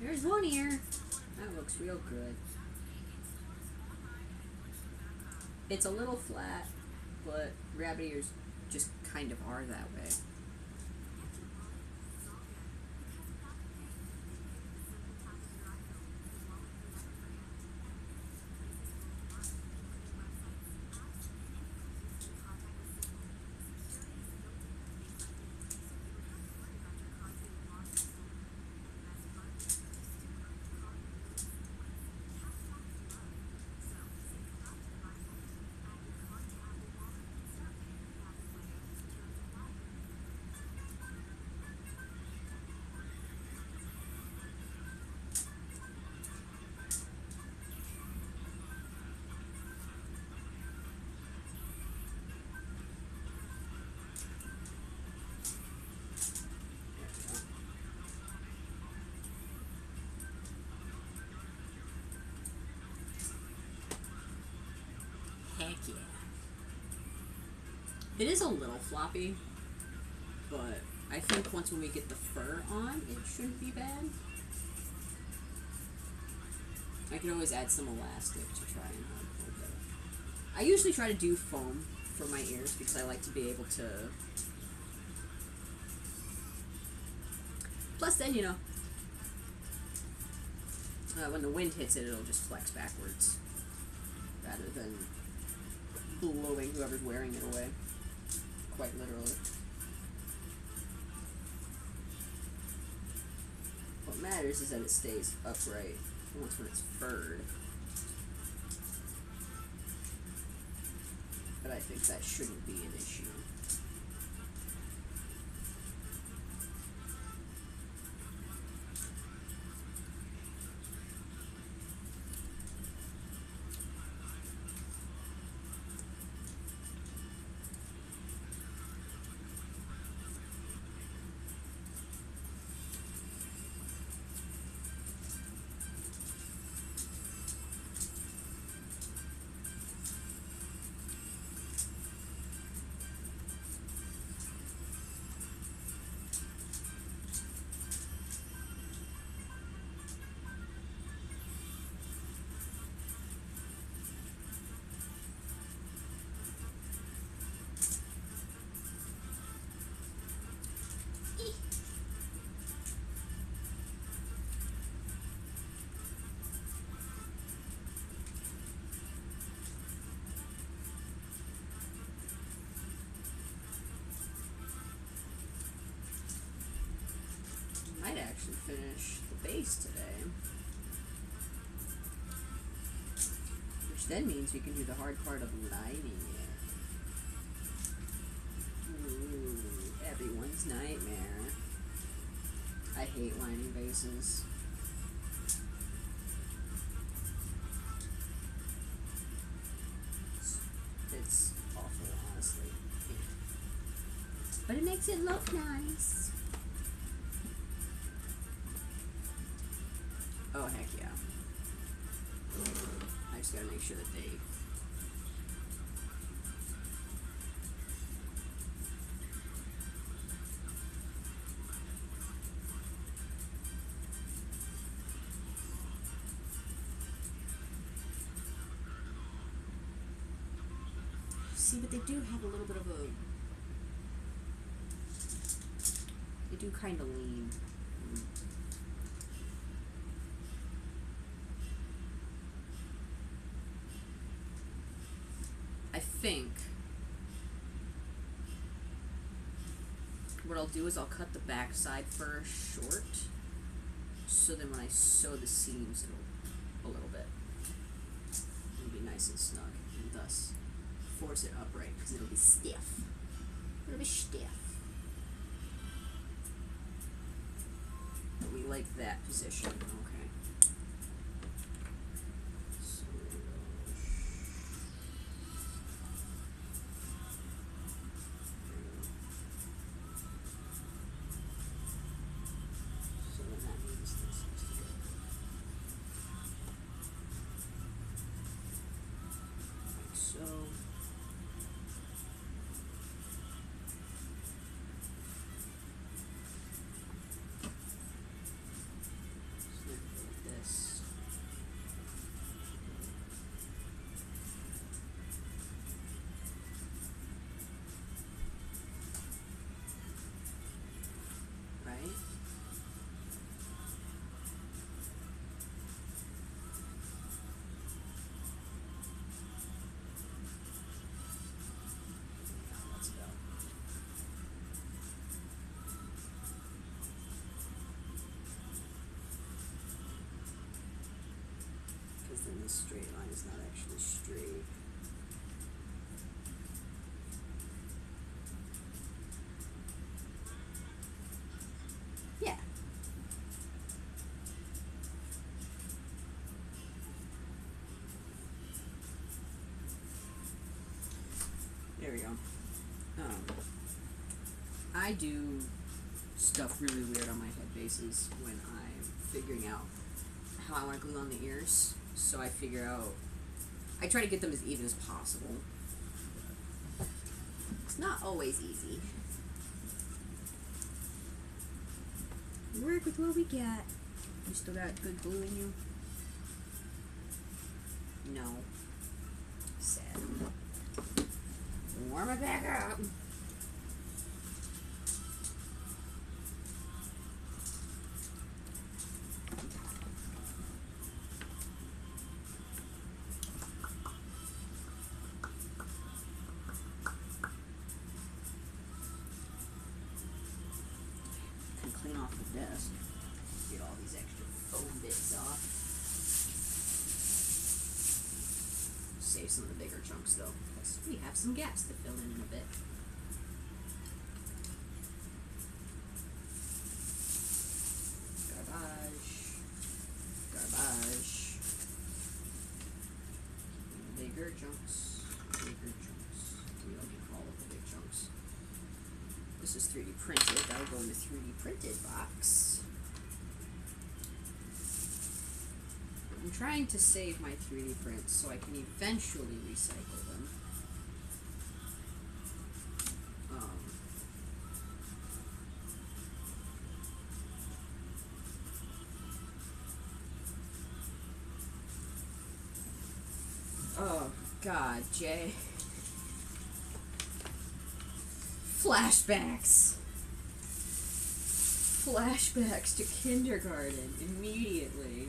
There's one ear. That looks real good. It's a little flat, but rabbit ears just kind of are that way. Heck yeah. It is a little floppy, but I think once when we get the fur on, it shouldn't be bad. I could always add some elastic to try and hold it. I usually try to do foam for my ears because I like to be able to... Plus then, you know, when the wind hits it, it'll just flex backwards rather than blowing whoever's wearing it away. Quite literally. What matters is that it stays upright once when it's furred. But I think that shouldn't be an issue. Might actually finish the base today. Which then means we can do the hard part of lining it. Ooh, everyone's nightmare. I hate lining bases. It's awful, honestly. But it makes it look nice. Oh, heck yeah. I just gotta make sure that they... See, but they do have a little bit of a... They do kind of lean. I think what I'll do is I'll cut the back side first short, so then when I sew the seams, it'll a little bit. It'll be nice and snug, and thus force it upright, because it'll be stiff. It'll be stiff. But we like that position, okay. So then that means this has to go. Like so. Then this straight line is not actually straight. Yeah. There we go. I do stuff really weird on my head bases when I'm figuring out how I want to glue on the ears. So I figure out, I try to get them as even as possible. It's not always easy. Work with what we got. You still got good glue in you? No. Sad. Warm it back up. Clean off the desk. Get all these extra foam bits off. Save some of the bigger chunks though, because we have some gaps to fill in a bit. Garbage. Garbage. Bigger chunks. Bigger chunks. We don't need all of the big chunks. This is 3D printed. That'll go in the 3D printed box. I'm trying to save my 3D prints so I can eventually recycle them. Oh, God, Jay. Flashbacks. Flashbacks to kindergarten immediately.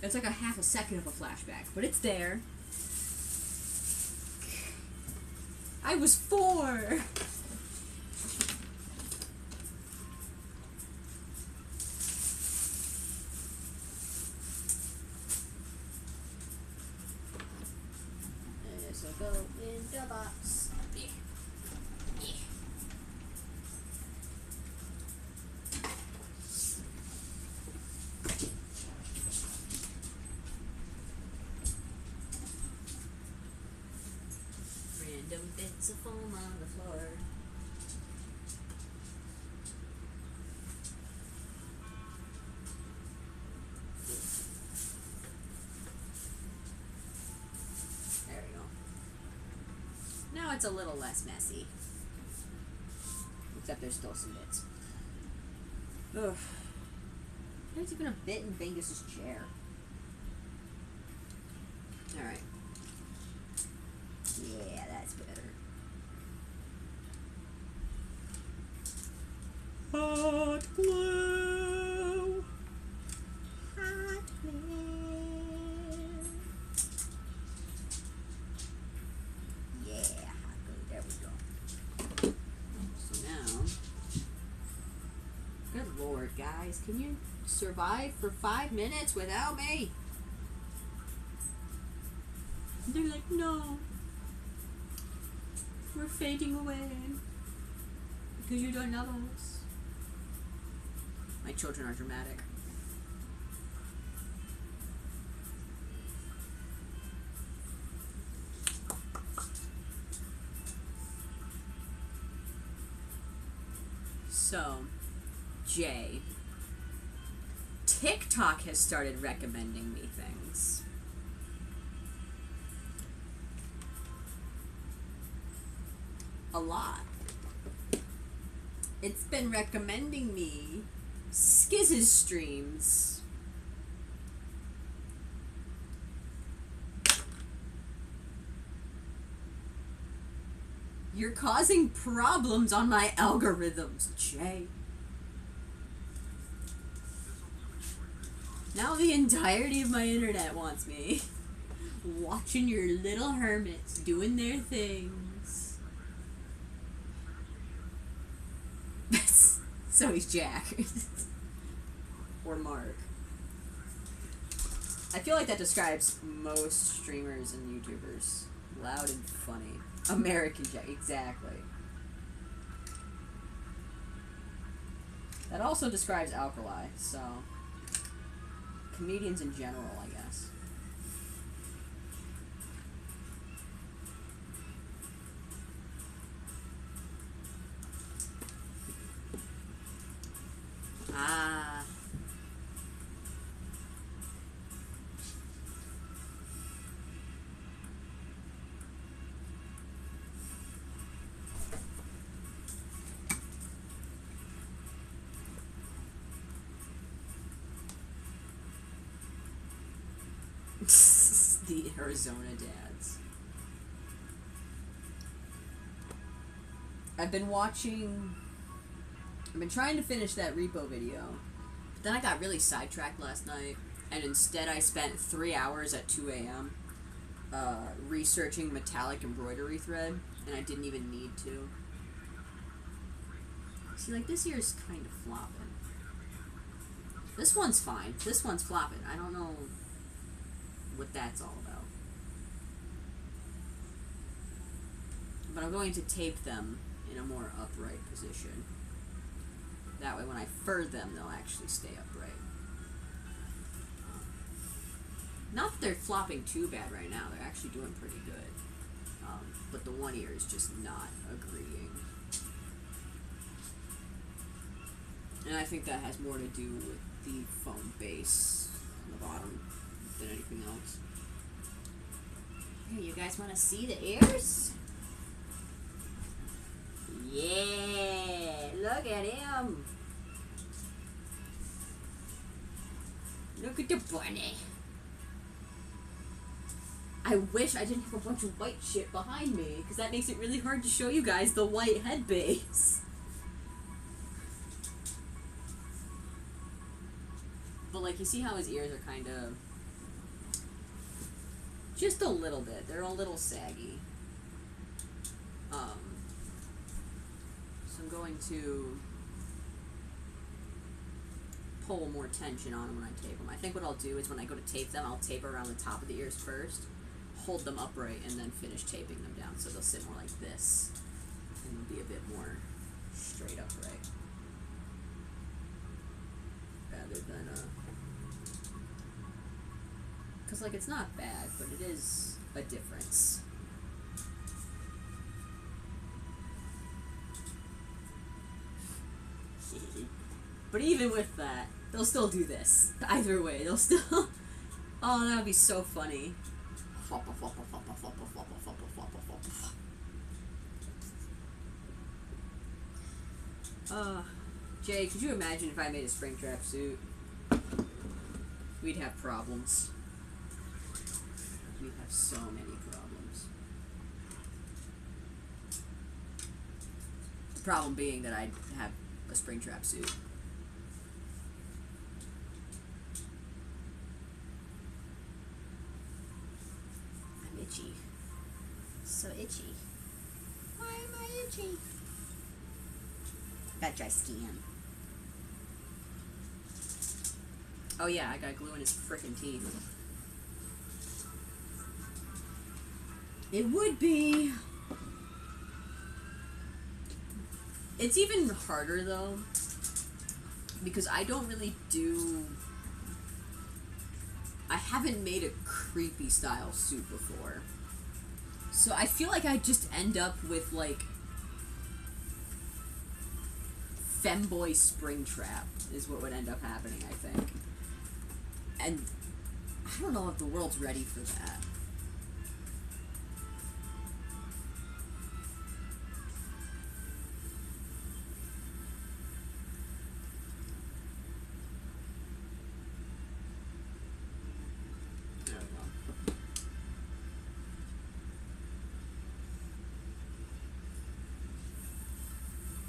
It's like a half a second of a flashback, but it's there. I was 4. This will go in the box. Yeah. Yeah. Random bits of foam on the floor. There we go. Now it's a little less messy. Except there's still some bits. Ugh. There's even a bit in Bangus's chair. Alright. Guys, can you survive for 5 minutes without me? They're like, no. We're fading away. Because you don't love us. My children are dramatic. So, Jay, TikTok has started recommending me things. A lot. It's been recommending me Skiz's streams. You're causing problems on my algorithms, Jay. Now the entirety of my internet wants me. Watching your little hermits doing their things. So he's Jack. Or Mark. I feel like that describes most streamers and YouTubers. Loud and funny. American Jack, exactly. That also describes Alkali, so... comedians in general, I guess. Ah. The Arizona dads. I've been trying to finish that repo video, but then I got really sidetracked last night, and instead I spent 3 hours at 2 a.m. Researching metallic embroidery thread, and I didn't even need to. See, like, this ear's kind of flopping. This one's fine. This one's flopping. I don't know what that's all about. But I'm going to tape them in a more upright position. That way when I fur them, they'll actually stay upright. Not that they're flopping too bad right now. They're actually doing pretty good. But the one ear is just not agreeing. And I think that has more to do with the foam base on the bottom than anything else. Here, you guys want to see the ears? Yeah, look at him. Look at the bunny. I wish I didn't have a bunch of white shit behind me, because that makes it really hard to show you guys the white head base. But, like, you see how his ears are kind of... just a little bit. They're a little saggy. So I'm going to pull more tension on them when I tape them. I think what I'll do is when I go to tape them, I'll tape around the top of the ears first, hold them upright, and then finish taping them down so they'll sit more like this. And they'll be a bit more straight upright. Rather than, because, like, it's not bad, but it is a difference. But even with that, they'll still do this. Either way, they'll still... Oh, that would be so funny. Jay, could you imagine if I made a Springtrap suit? We'd have problems. We'd have so many problems. The problem being that I'd have a Springtrap suit. I'm itchy. So itchy. Why am I itchy? Got dry skin. Oh yeah, I got glue in his frickin' teeth. It would be. It's even harder though, because I don't really do. I haven't made a creepy style suit before. So I feel like I just end up with like femboy Springtrap is what would end up happening, I think. And I don't know if the world's ready for that.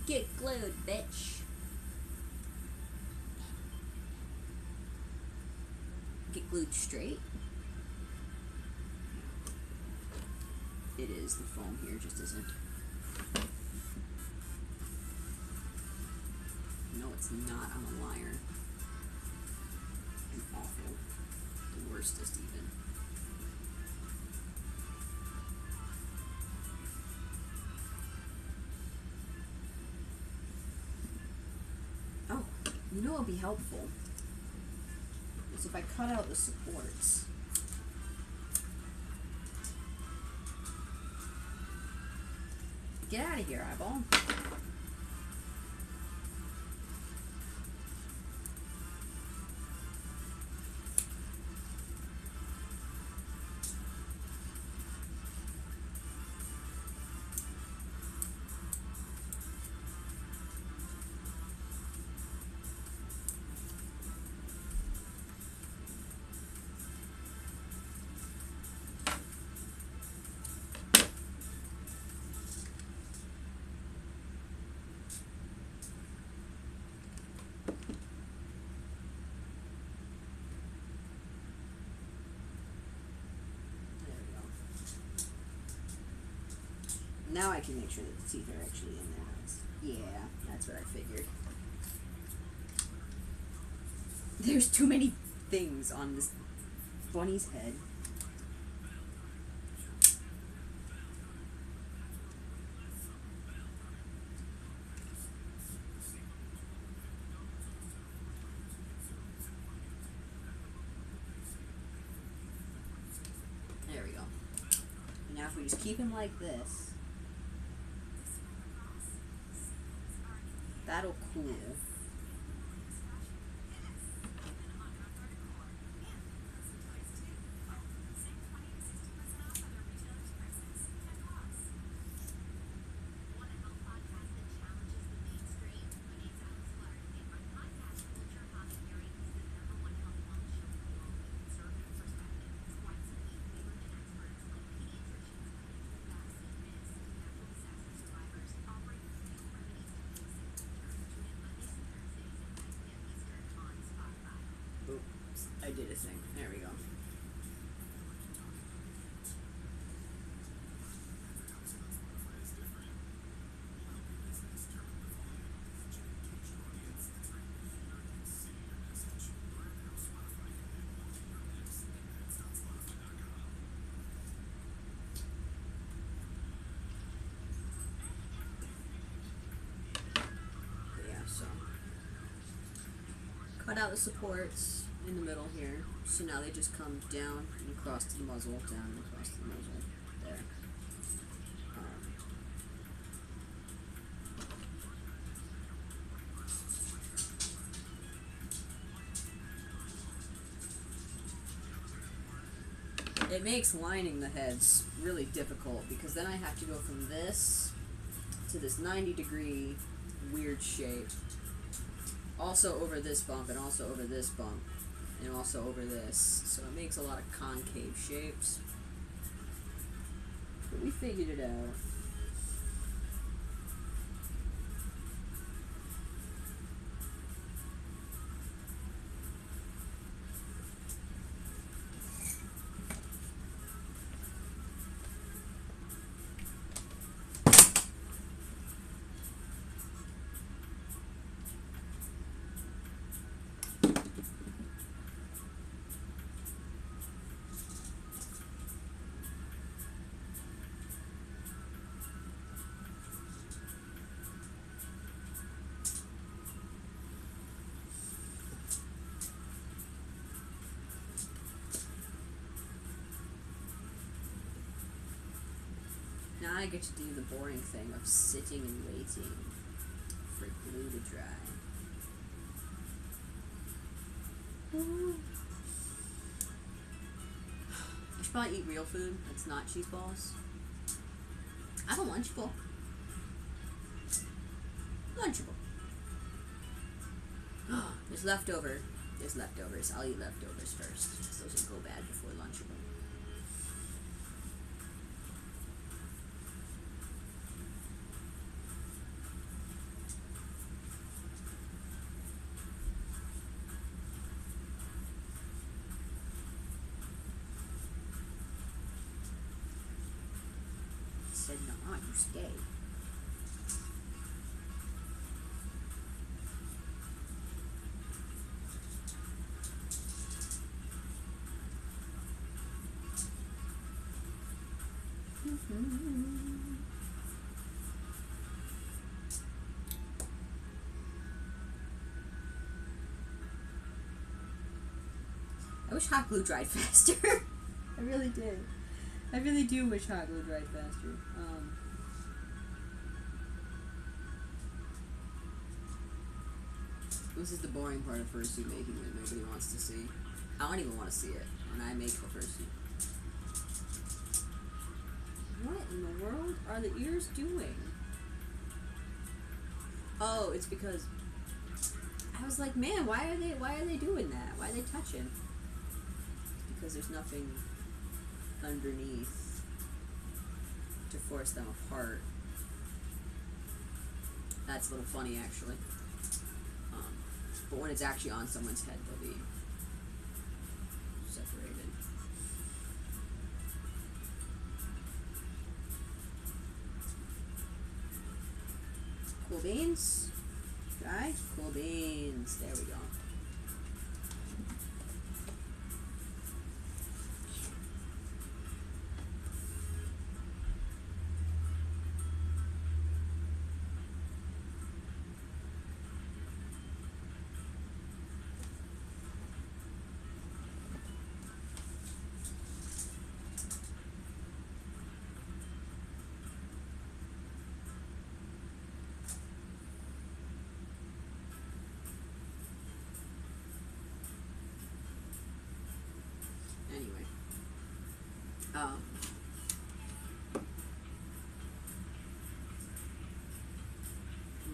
Get glued, bitch. Get glued straight. It is. The foam here just isn't. No, it's not. I'm a liar. I'm awful. The worstest, even. Oh, you know what would be helpful? Is if I cut out the supports. Get out of here, eyeball. Now I can make sure that the teeth are actually in there. Yeah, that's what I figured. There's too many things on this bunny's head. There we go. Now if we just keep him like this, that'll cool. I did a thing. There we go. Yeah, so cut out the supports in the middle here. So now they just come down and across to the muzzle, down and across to the muzzle. There. It makes lining the heads really difficult because then I have to go from this to this 90-degree weird shape. Also over this bump and also over this bump. And also over this, so it makes a lot of concave shapes. But we figured it out. Now I get to do the boring thing of sitting and waiting for glue to dry. I should probably eat real food that's not cheese balls. I have a Lunchable. Lunchable. There's leftover. There's leftovers. I'll eat leftovers first. Those will go bad before Lunchable. Said no, you stay. I wish hot glue dried faster. I really did. I really do wish hot glue dried faster. This is the boring part of fursuit making that nobody wants to see. I don't even want to see it when I make the fursuit. What in the world are the ears doing? Oh, it's because I was like, man, why are they doing that? Why are they touching? It's because there's nothing underneath to force them apart. That's a little funny, actually. But when it's actually on someone's head, they'll be separated. Cool beans. Dry. Cool beans. There we go. Anyway.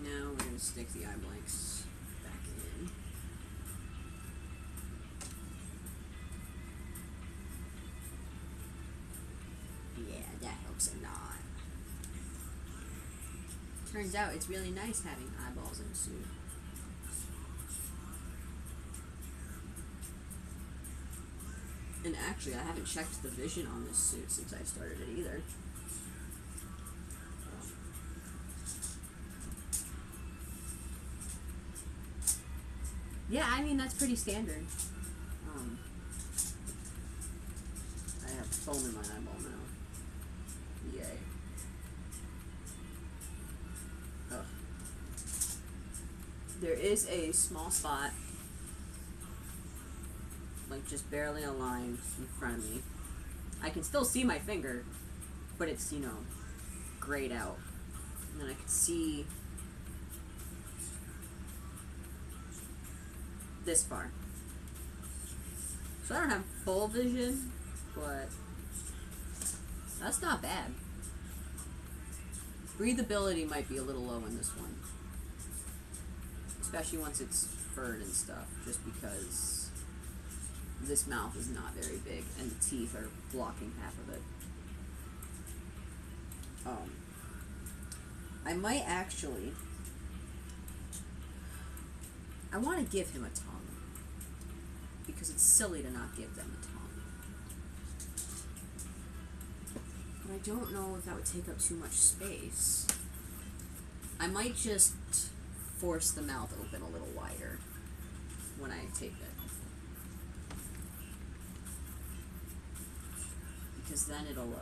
Now we're going to stick the eye blanks back in. Yeah, that helps a lot. Turns out it's really nice having eyeballs in a suit. And actually, I haven't checked the vision on this suit since I started it either. Yeah, I mean, that's pretty standard. I have foam in my eyeball now. Yay. Ugh. There is a small spot, like just barely a line in front of me. I can still see my finger, but it's, you know, grayed out. And then I can see this far. So I don't have full vision, but that's not bad. Breathability might be a little low in this one, especially once it's furred and stuff, just because this mouth is not very big and the teeth are blocking half of it. I might actually, I want to give him a tongue, because it's silly to not give them a tongue. But I don't know if that would take up too much space. I might just force the mouth open a little wider when I tape it, because then it'll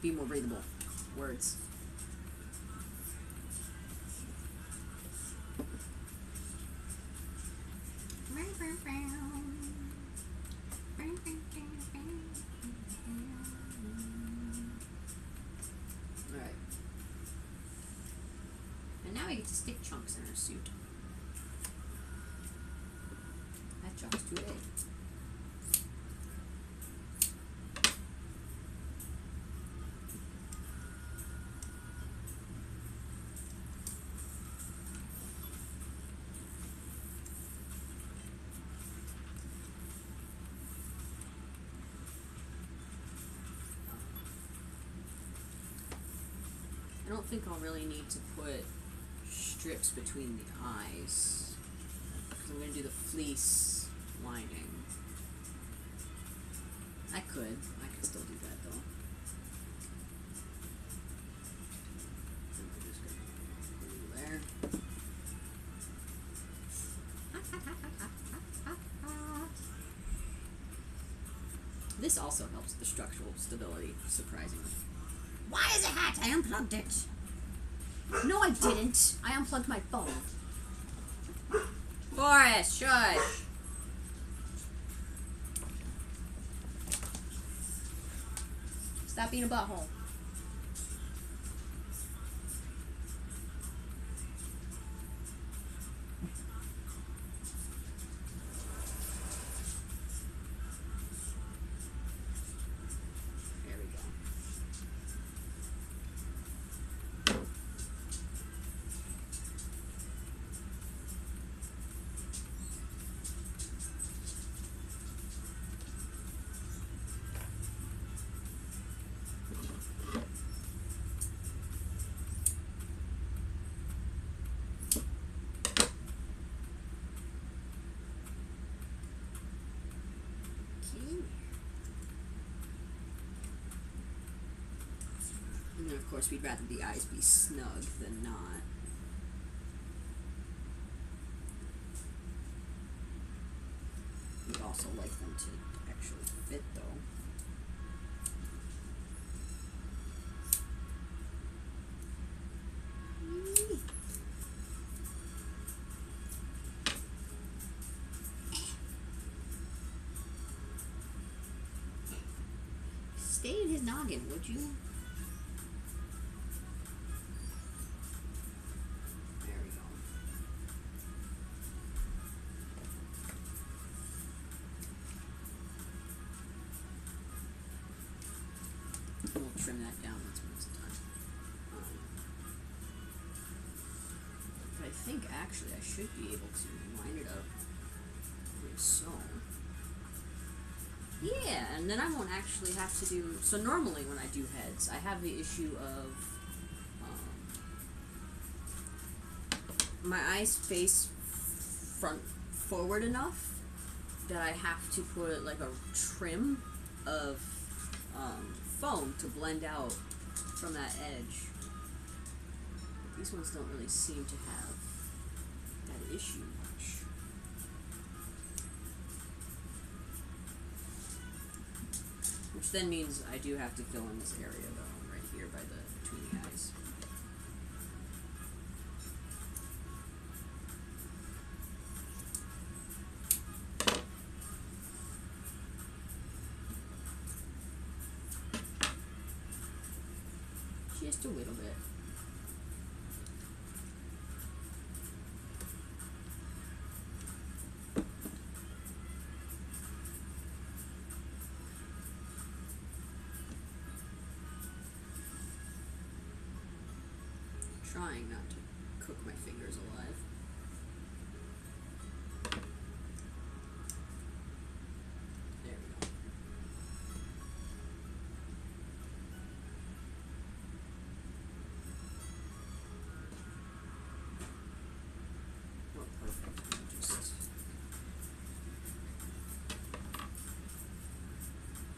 be more breathable. Words. hate to stick chunks in her suit. That chunk's too big. I don't think I'll really need to put strips between the eyes, because I'm going to do the fleece lining. I could still do that though. So we're just going to glue there. This also helps the structural stability, surprisingly. Why is it hot? I unplugged it. No, I didn't. I unplugged my phone. Forrest, shush. Stop being a butthole. And then, of course, we'd rather the eyes be snug than not. We'd also like them to actually fit, though. Stay in his noggin, would you? There we go. We'll trim that down once it's done. But I think actually I should be able to line it up like so. Yeah, and then I won't actually have to do... So normally when I do heads, I have the issue of my eyes face front forward enough that I have to put like a trim of foam to blend out from that edge. But these ones don't really seem to have that issue much. Which then means I do have to fill in this area though, right here by the between the eyes. Just a little bit. Trying not to cook my fingers alive. There we go. Oh, perfect. Just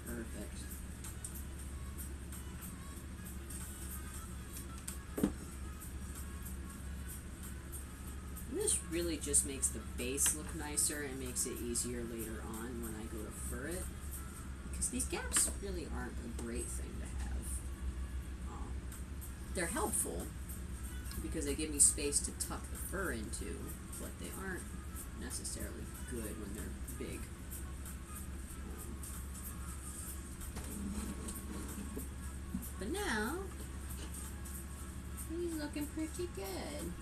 perfect. This really just makes the base look nicer and makes it easier later on when I go to fur it. Because these gaps really aren't a great thing to have. They're helpful because they give me space to tuck the fur into, but they aren't necessarily good when they're big. But now, he's looking pretty good.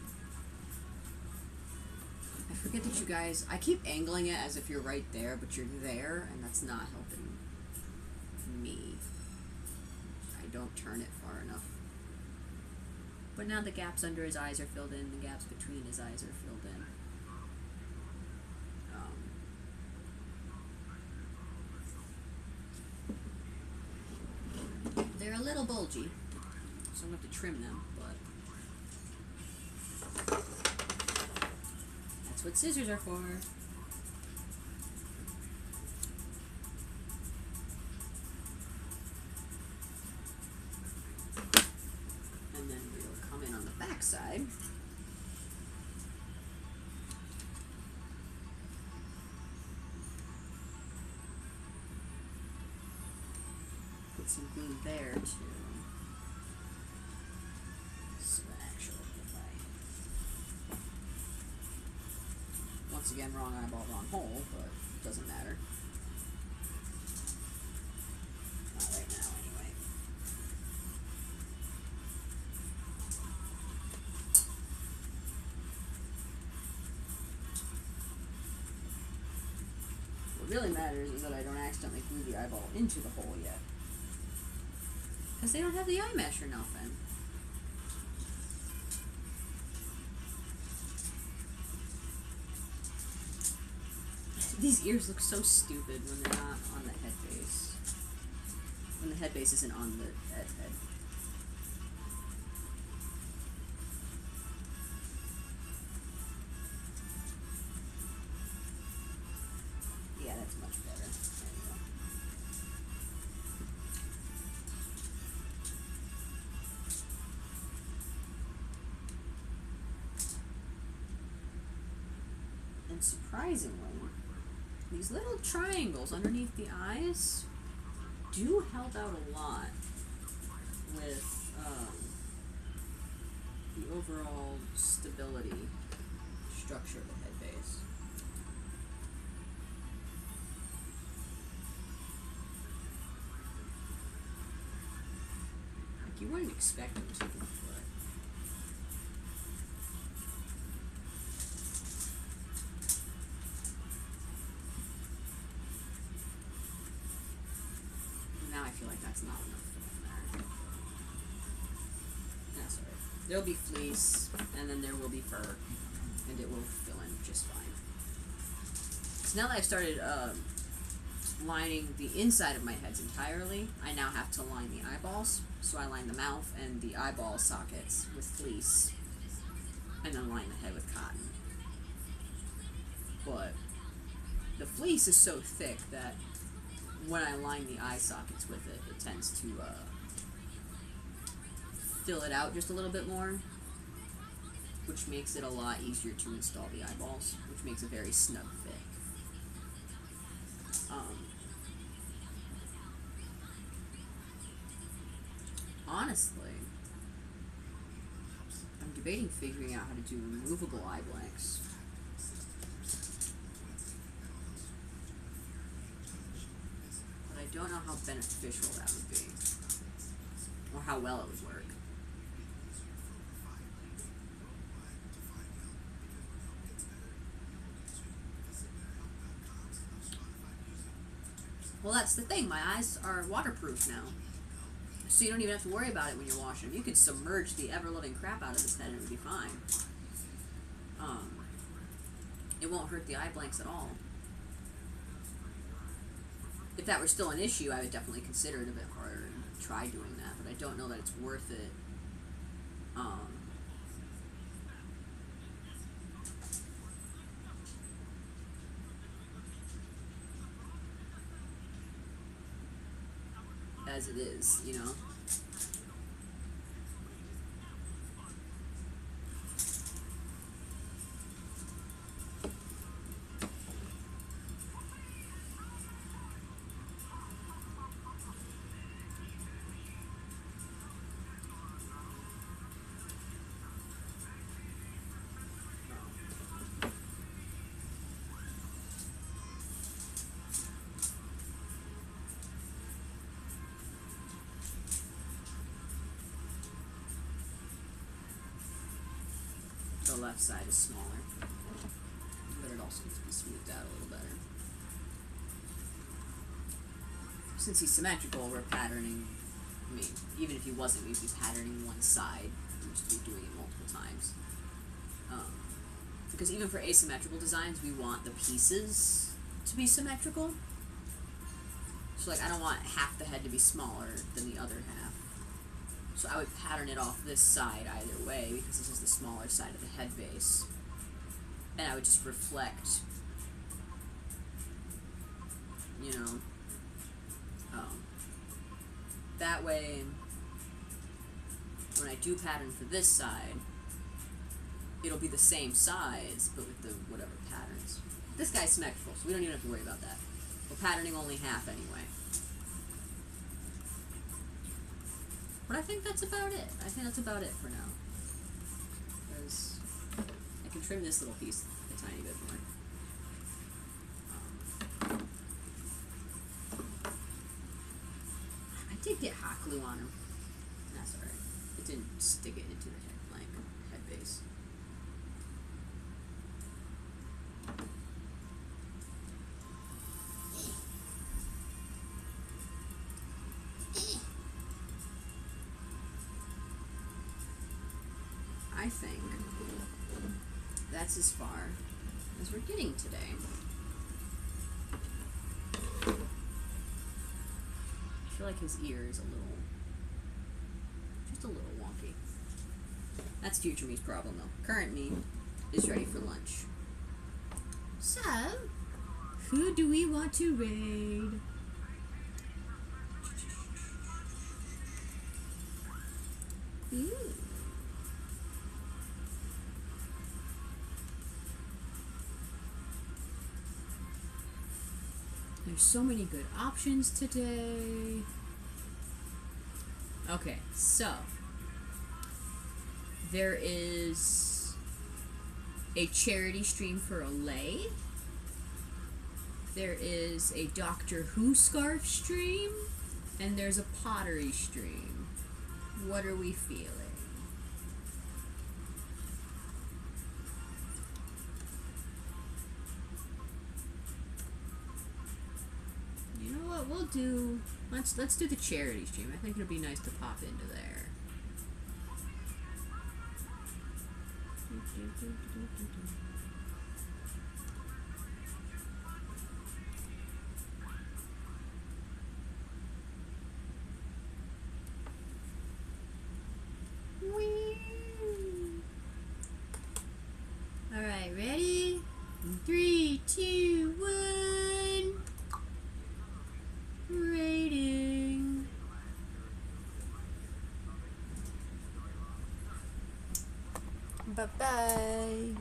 forget that you guys, I keep angling it as if you're right there, but you're there, and that's not helping me. I don't turn it far enough. But now the gaps under his eyes are filled in, the gaps between his eyes are filled in. They're a little bulgy, so I'm going to have to trim them, but that's what scissors are for. And then we'll come in on the back side. Put some glue there too. So the actual light. Once again, wrong eyeball, wrong hole, but it doesn't matter. Not right now, anyway. What really matters is that I don't accidentally glue the eyeball into the hole yet. Because they don't have the eye mesh or nothing. These ears look so stupid when they're not on the head base. When the head base isn't on the head. Yeah, that's much better. There you go. And surprisingly, these little triangles underneath the eyes do help out a lot with the overall stability structure of the head base. Like you wouldn't expect them to, but now I feel like that's not enough for them there. That's alright. There'll be fleece, and then there will be fur, and it will fill in just fine. So now that I've started lining the inside of my heads entirely, I now have to line the eyeballs. So I line the mouth and the eyeball sockets with fleece, and then line the head with cotton. But the fleece is so thick that when I line the eye sockets with it, it tends to fill it out just a little bit more, which makes it a lot easier to install the eyeballs, which makes a very snug fit. Honestly, I'm debating figuring out how to do removable eye blanks. But I don't know how beneficial that would be, or how well it would work. Well, that's the thing. My eyes are waterproof now. So you don't even have to worry about it when you're washing them. You could submerge the ever-loving crap out of this head and it would be fine. It won't hurt the eye blanks at all. If that were still an issue, I would definitely consider it a bit harder and try doing that, but I don't know that it's worth it. As it is, you know. The left side is smaller. also needs to be smoothed out a little better. Since he's symmetrical, we're patterning, I mean, even if he wasn't, we'd be patterning one side. We'd just be doing it multiple times. Because even for asymmetrical designs, we want the pieces to be symmetrical. So, like, I don't want half the head to be smaller than the other half. So I would pattern it off this side either way, because this is the smaller side of the head base. And I would just reflect, you know, that way, when I do pattern for this side, it'll be the same size, but with the whatever patterns. This guy's symmetrical, so we don't even have to worry about that. We're patterning only half anyway. But I think that's about it. I think that's about it for now. Because I can trim this little piece a tiny bit more. I did get hot glue on him. That's alright. It didn't stick it into the head blank, head base. I think that's as far as we're getting today. I feel like his ear is just a little wonky. That's future me's problem though. Current me is ready for lunch. So, who do we want to raid? Ooh. There's so many good options today. Okay, so there is a charity stream for Olay. There is a Doctor Who scarf stream, and there's a pottery stream. What are we feeling? You know what? We'll do. Let's do the charity stream. I think it'll be nice to pop into there. All right, ready? 3, 2, 1. Rating. Bye-bye.